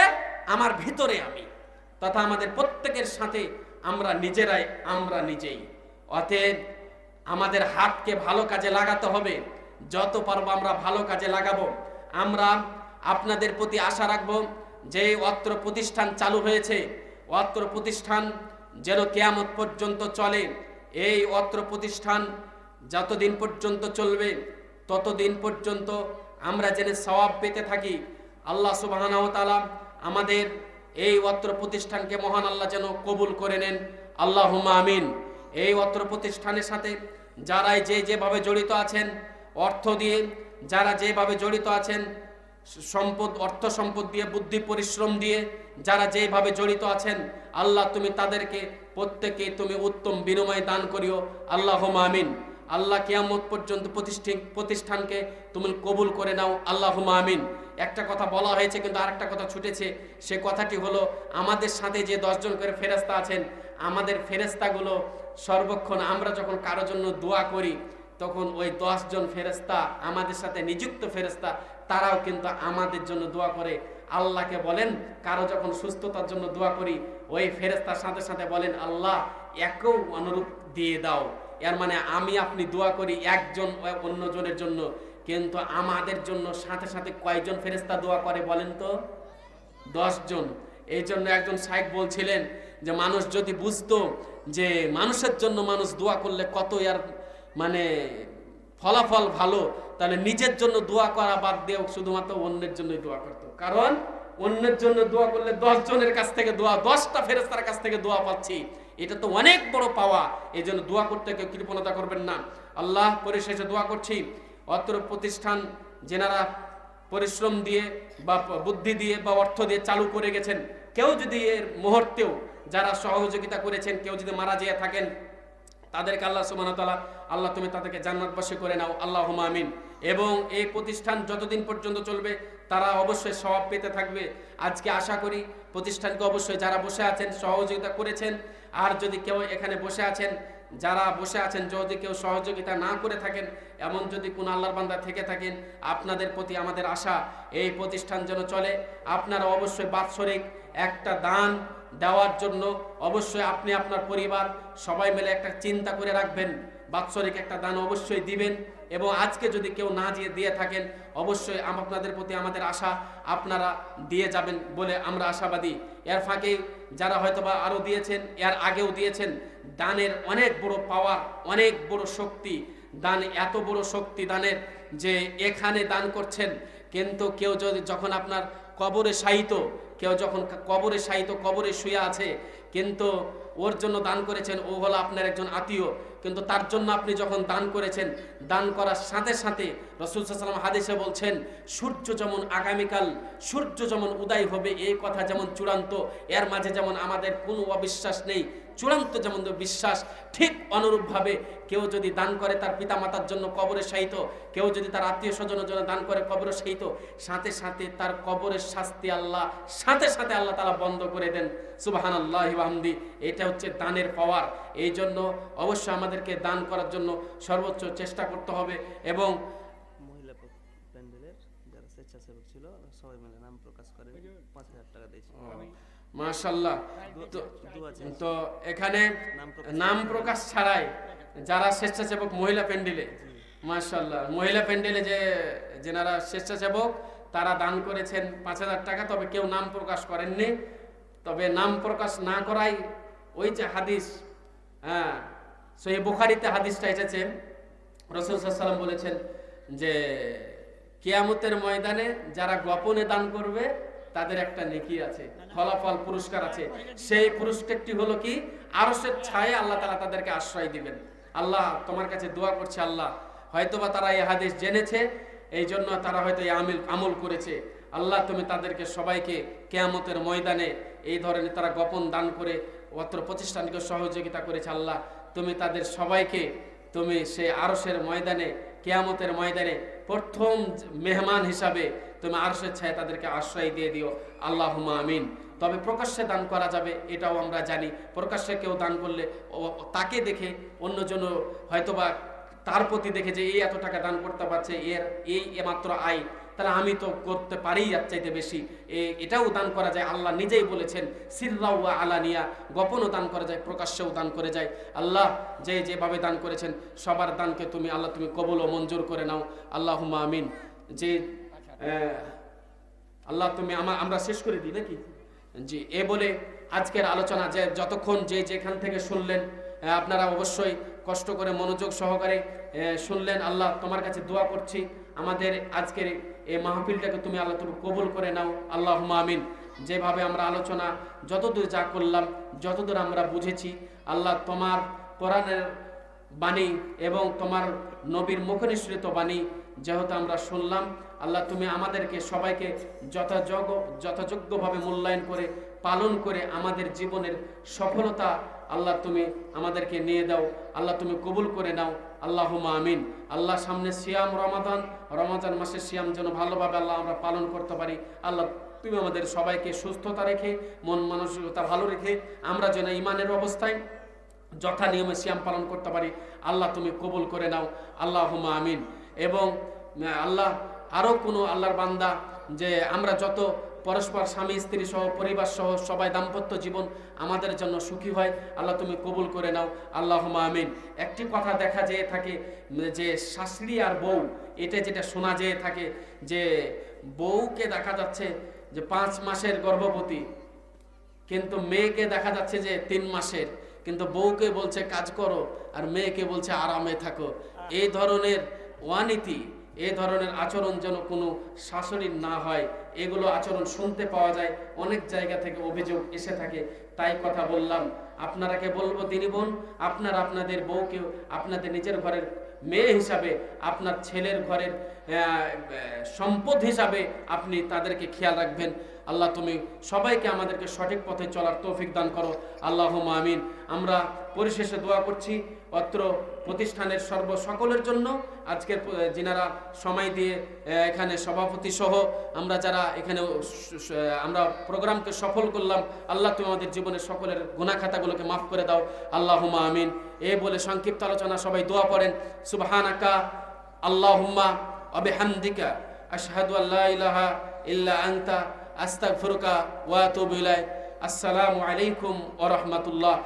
আমার ভিতরে আমি, তথা আমাদের প্রত্যেকের সাথে আমরা নিজেরাই, আমরা নিজেই। অতএব আমাদের হাতকে ভালো কাজে লাগাতে হবে, যত পারবো আমরা ভালো কাজে লাগাবো। আমরা আপনাদের প্রতি আশা রাখবো যে অত্র প্রতিষ্ঠান চালু হয়েছে, অত্র প্রতিষ্ঠান যেন কিয়ামত পর্যন্ত চলে। এই অত্র প্রতিষ্ঠান যতদিন পর্যন্ত চলবে ততদিন পর্যন্ত আমরা যেন সওয়াব পেতে থাকি। আল্লাহ সুবহানাহু ওয়া তাআলা আমাদের এই অত্র প্রতিষ্ঠানকে মহান আল্লাহ যেন কবুল করে নেন, আল্লাহুম্মা আমিন। এই অত্র প্রতিষ্ঠানের সাথে যারাই যেভাবে জড়িত আছেন, অর্থ দিয়ে যারা যেভাবে জড়িত আছেন, সম্পদ, অর্থ সম্পদ দিয়ে, বুদ্ধি পরিশ্রম দিয়ে যারা যেভাবে জড়িত আছেন, আল্লাহ তুমি তাদেরকে প্রত্যেকে তুমি উত্তম বিনিময় দান করিও, আল্লাহুম্মা আমিন। আল্লাহ কিয়ামত পর্যন্ত প্রতিষ্ঠানকে তুমি কবুল করে নাও, আল্লাহুম্মা আমিন। একটা কথা বলা হয়েছে কিন্তু আরেকটা কথা ছুটেছে, সে কথাটি হলো আমাদের সাথে যে 10 জন করে ফেরেশতা আছেন, আমাদের ফেরেশতাগুলো সর্বক্ষণ আমরা যখন কারো জন্য দোয়া করি, তখন ওই 10 জন ফেরেশতা আমাদের সাথে নিযুক্ত ফেরেশতা, তারাও কিন্তু আমাদের জন্য দোয়া করে। আল্লাহকে বলেন কারো যখন সুস্থতার জন্য দোয়া করি, ওই ফেরেশতার সাথে সাথে বলেন আল্লাহ একও অনুরূপ দিয়ে দাও। এর মানে আমি আপনি দোয়া করি একজন অন্যজনের জন্য, কিন্তু আমাদের জন্য সাথে সাথে কয়জন ফেরেশতা দোয়া করে বলেন তো? 10 জন। এই জন্য একজন শাইখ বলছিলেন যে মানুষ যদি বুঝতো যে মানুষের জন্য মানুষ দোয়া করলে কত আর মানে ফলাফল ভালো, তাহলে নিজের জন্য দোয়া করা বাদ দিয়েও শুধুমাত্র অন্যের জন্যই দোয়া করতো। কারণ অন্যের জন্য দোয়া করলে 10 জনের কাছ থেকে দোয়া, 10টা ফেরেশতার কাছ থেকে দোয়া পাচ্ছি, এটা তো অনেক বড় পাওয়া। এই জন্য দোয়া করতে কেউ কৃপণতা করবেন না। আল্লাহ পরিশেষে দোয়া করছি অত্র প্রতিষ্ঠান যেনারা পরিশ্রম দিয়ে বা বুদ্ধি দিয়ে বা অর্থ দিয়ে চালু করে গেছেন, কেউ যদি এর মুহূর্তেও যারা সহযোগিতা করেছেন কেউ যদি মারা যেয়ে থাকেন, তাদেরকে আল্লাহ সুবহানাহু ওয়া তাআলা আল্লাহ তুমি তাদেরকে জান্নাতবাসী করে নাও, আল্লাহুম্মা আমিন। এবং এই প্রতিষ্ঠান যতদিন পর্যন্ত চলবে তারা অবশ্যই সওয়াব পেতে থাকবে। আজকে আশা করি প্রতিষ্ঠানকে অবশ্যই যারা বসে আছেন সহযোগিতা করেছেন, আর যদি কেউ এখানে বসে আছেন, যারা বসে আছেন যদি কেউ সহযোগিতা না করে থাকেন, এমন যদি কোন আল্লাহর বান্দা থেকে থাকেন, আপনাদের প্রতি আমাদের আশা এই প্রতিষ্ঠান যেন চলে। আপনারা অবশ্যই বাৎসরিক একটা দান দেওয়ার জন্য অবশ্যই আপনি আপনার পরিবার সবাই মিলে একটা চিন্তা করে রাখবেন, বাৎসরিক একটা দান অবশ্যই দিবেন। এবং আজকে যদি কেউ না দিয়ে থাকেন, অবশ্যই আপনাদের প্রতি আমাদের আশা আপনারা দিয়ে যাবেন বলে আমরা আশাবাদী। এর ফাঁকে যারা হয়তোবা আরও দিয়েছেন, এর আগেও দিয়েছেন, দানের অনেক বড় পাওয়ার, অনেক বড় শক্তি। দান এত বড় শক্তি দানের যে এখানে দান করছেন, কিন্তু কেউ যদি যখন আপনার কবরে শায়িত, কেউ যখন কবরে শায়িত, কবরে শুয়ে আছে, কিন্তু ওর জন্য দান করেছেন, ও হলো আপনার একজন আত্মীয়, কিন্তু তার জন্য আপনি যখন দান করেছেন, দান করার সাথে সাথে রাসূল সাল্লাল্লাহু আলাইহি ওয়াসাল্লাম হাদিসে বলছেন, সূর্য যেমন আগামীকাল সূর্য যেমন উদয় হবে, এই কথা যেমন চূড়ান্ত, এর মাঝে যেমন আমাদের কোনো অবিশ্বাস নেই, চূড়ান্ত যেমন বিশ্বাস, ঠিক অনুরূপভাবে কেউ যদি দান করে তার পিতামাতার জন্য কবরে শায়িত, কেউ যদি তার আত্মীয় স্বজনের জন্য দান করে কবরে শায়িত, সাথে সাথে তার কবরের শাস্তি আল্লাহ সাথে সাথে আল্লাহ তাআলা বন্ধ করে দেন। সুবহানাল্লাহি ওয়া বিহামদি। এটা হচ্ছে দানের পাওয়ার। এই জন্য অবশ্যই আমাদেরকে দান করার জন্য সর্বোচ্চ চেষ্টা করতে হবে। এবং মহিলা প্যান্ডেলের যারা স্বেচ্ছাসেবক ছিল সবাই মিলে নাম প্রকাশ করে 5,000 টাকা দিয়েছে। মাশাআল্লাহ। তো এখানে নাম প্রকাশ ছাড়াই যারা স্বেচ্ছাসেবক মহিলা প্যান্ডেলে, মাশাআল্লাহ, মহিলা প্যান্ডেলে যেনারা স্বেচ্ছাসেবক তারা দান করেছেন 5,000 টাকা। তবে কেউ নাম প্রকাশ করেননি। তবে নাম প্রকাশ না করাই ওই যে হাদিস, সহিহ বুখারীতে হাদিসটা এসেছে, রাসূল সাল্লাল্লাহু আলাইহি ওয়াসাল্লাম বলেছেন যে কিয়ামতের ময়দানে যারা গোপনে দান করবে তাদের একটা নেকি আছে, ফলাফল পুরস্কার আছে। সেই পুরস্কারটি হলো কি, আরশের ছায়ে আল্লাহ তাআলা তাদেরকে আশ্রয় দিবেন। আল্লাহ তোমার কাছে দোয়া করছে, আল্লাহ হয়তোবা তারা এই হাদিস জেনেছে, এই জন্য তারা হয়তো এই আমল করেছে। আল্লাহ তুমি তাদেরকে সবাইকে কিয়ামতের ময়দানে, এই ধরনের তারা গোপন দান করে অত্র প্রতিষ্ঠানকে সহযোগিতা করেছে, আল্লাহ তুমি তাদের সবাইকে তুমি সেই আরশের ময়দানে, কিয়ামতের ময়দানে প্রথম মেহমান হিসাবে তুমি আরশের ছায়া তাদেরকে আশ্রয় দিয়ে দিও, আল্লাহুম্মা আমিন। তবে প্রকাশ্যে দান করা যাবে, এটাও আমরা জানি। প্রকাশ্যে কেউ দান করলে তাকে দেখে অন্যজন হয়তোবা তার প্রতি দেখে যে এই এত টাকা দান করতে পারছে, এই মাত্র আয়, তাহলে আমি তো করতে পারি এর চাইতে বেশি, এটাও দান করা যায়। আল্লাহ নিজেই বলেছেন সিররা ওয়া আলানিয়া, গোপনও দান করা যায়, প্রকাশ্যেও দান করে যায়। আল্লাহ যেভাবে দান করেছেন সবার দানকে তুমি আল্লাহ তুমি কবুল ও মঞ্জুর করে নাও, আল্লাহুম্মা আমিন। যে আল্লাহ তুমি আমরা শেষ করে দিই নাকি? জি, এ বলে আজকের আলোচনা যে যতক্ষণ যেখান থেকে শুনলেন, আপনারা অবশ্যই কষ্ট করে মনোযোগ সহকারে শুনলেন। আল্লাহ তোমার কাছে দোয়া করছি, আমাদের আজকের এই মাহফিলটাকে তুমি আল্লাহ তুমি কবুল করে নাও, আল্লাহুম্মা আমিন। যেভাবে আমরা আলোচনা যতদূর যা করলাম, যতদূর আমরা বুঝেছি, আল্লাহ তোমার কোরআনের বাণী এবং তোমার নবীর মুখনিসৃত বাণী যেহেতু আমরা শুনলাম, আল্লাহ তুমি আমাদেরকে সবাইকে যথাযোগ্যভাবে মূল্যায়ন করে পালন করে আমাদের জীবনের সফলতা আল্লাহ তুমি আমাদেরকে নিয়ে দাও, আল্লাহ তুমি কবুল করে নাও, আল্লাহুম্মা আমিন। আল্লাহ সামনে সিয়াম রমাদান মাসের সিয়াম যেন ভালোভাবে আল্লাহ আমরা পালন করতে পারি। আল্লাহ তুমি আমাদের সবাইকে সুস্থতা রেখে, মন মানসিকতা ভালো রেখে আমরা যেন ঈমানের অবস্থায় যথা নিয়মে সিয়াম পালন করতে পারি, আল্লাহ তুমি কবুল করে নাও, আল্লাহুম্মা আমিন। এবং আল্লাহ আরও কোনো আল্লাহর বান্দা যে আমরা যত পরস্পর স্বামী স্ত্রী সহ পরিবার সহ সবাই দাম্পত্য জীবন আমাদের জন্য সুখী হয়, আল্লাহ তুমি কবুল করে নাও, আল্লাহুম্মা আমিন। একটি কথা দেখা যেয়ে থাকে যে শাশুড়ি আর বউ, এটা যেটা শোনা যেয়ে থাকে যে বউকে দেখা যাচ্ছে যে 5 মাসের গর্ভবতী, কিন্তু মেয়েকে দেখা যাচ্ছে যে 3 মাসের, কিন্তু বউকে বলছে কাজ করো আর মেয়েকে বলছে আরামে থাকো। এই ধরনের অনীতি, এই ধরনের আচরণ যেন কোনো শাশুড়ির না হয়, এগুলো আচরণ শুনতে পাওয়া যায়, অনেক জায়গা থেকে অভিযোগ এসে থাকে। তাই কথা বললাম, আপনারাকে বলবো দিনী বোন, আপনারা আপনাদের বউকে আপনাদের নিজের ঘরের মেয়ে হিসাবে, আপনার ছেলের ঘরের সম্পদ হিসাবে আপনি তাদেরকে খেয়াল রাখবেন। আল্লাহ তুমি সবাইকে আমাদেরকে সঠিক পথে চলার তৌফিক দান করো, আল্লাহুম্মা আমিন। আমরা পরিশেষে দোয়া করছি অত্র প্রতিষ্ঠানের সকলের জন্য, আজকের যিনারা সময় দিয়ে এখানে সভাপতি সহ আমরা যারা এখানে আমরা প্রোগ্রামকে সফল করলাম, আল্লাহ তুমি আমাদের জীবনের সকলের গুনাহ খাতাগুলোকে মাফ করে দাও, আল্লাহুম্মা আমিন। এই বলে সংক্ষিপ্ত আলোচনা সবাই দোয়া পড়েন। সুবহানাকা আল্লাহুম্মা ওয়া বিহামদিকা আশহাদু আল্লা ইলাহা ইল্লা আনতা আস্তাগফিরুকা ওয়া আতুবু ইলাইক। আসসালামু আলাইকুম ওয়া রাহমাতুল্লাহ।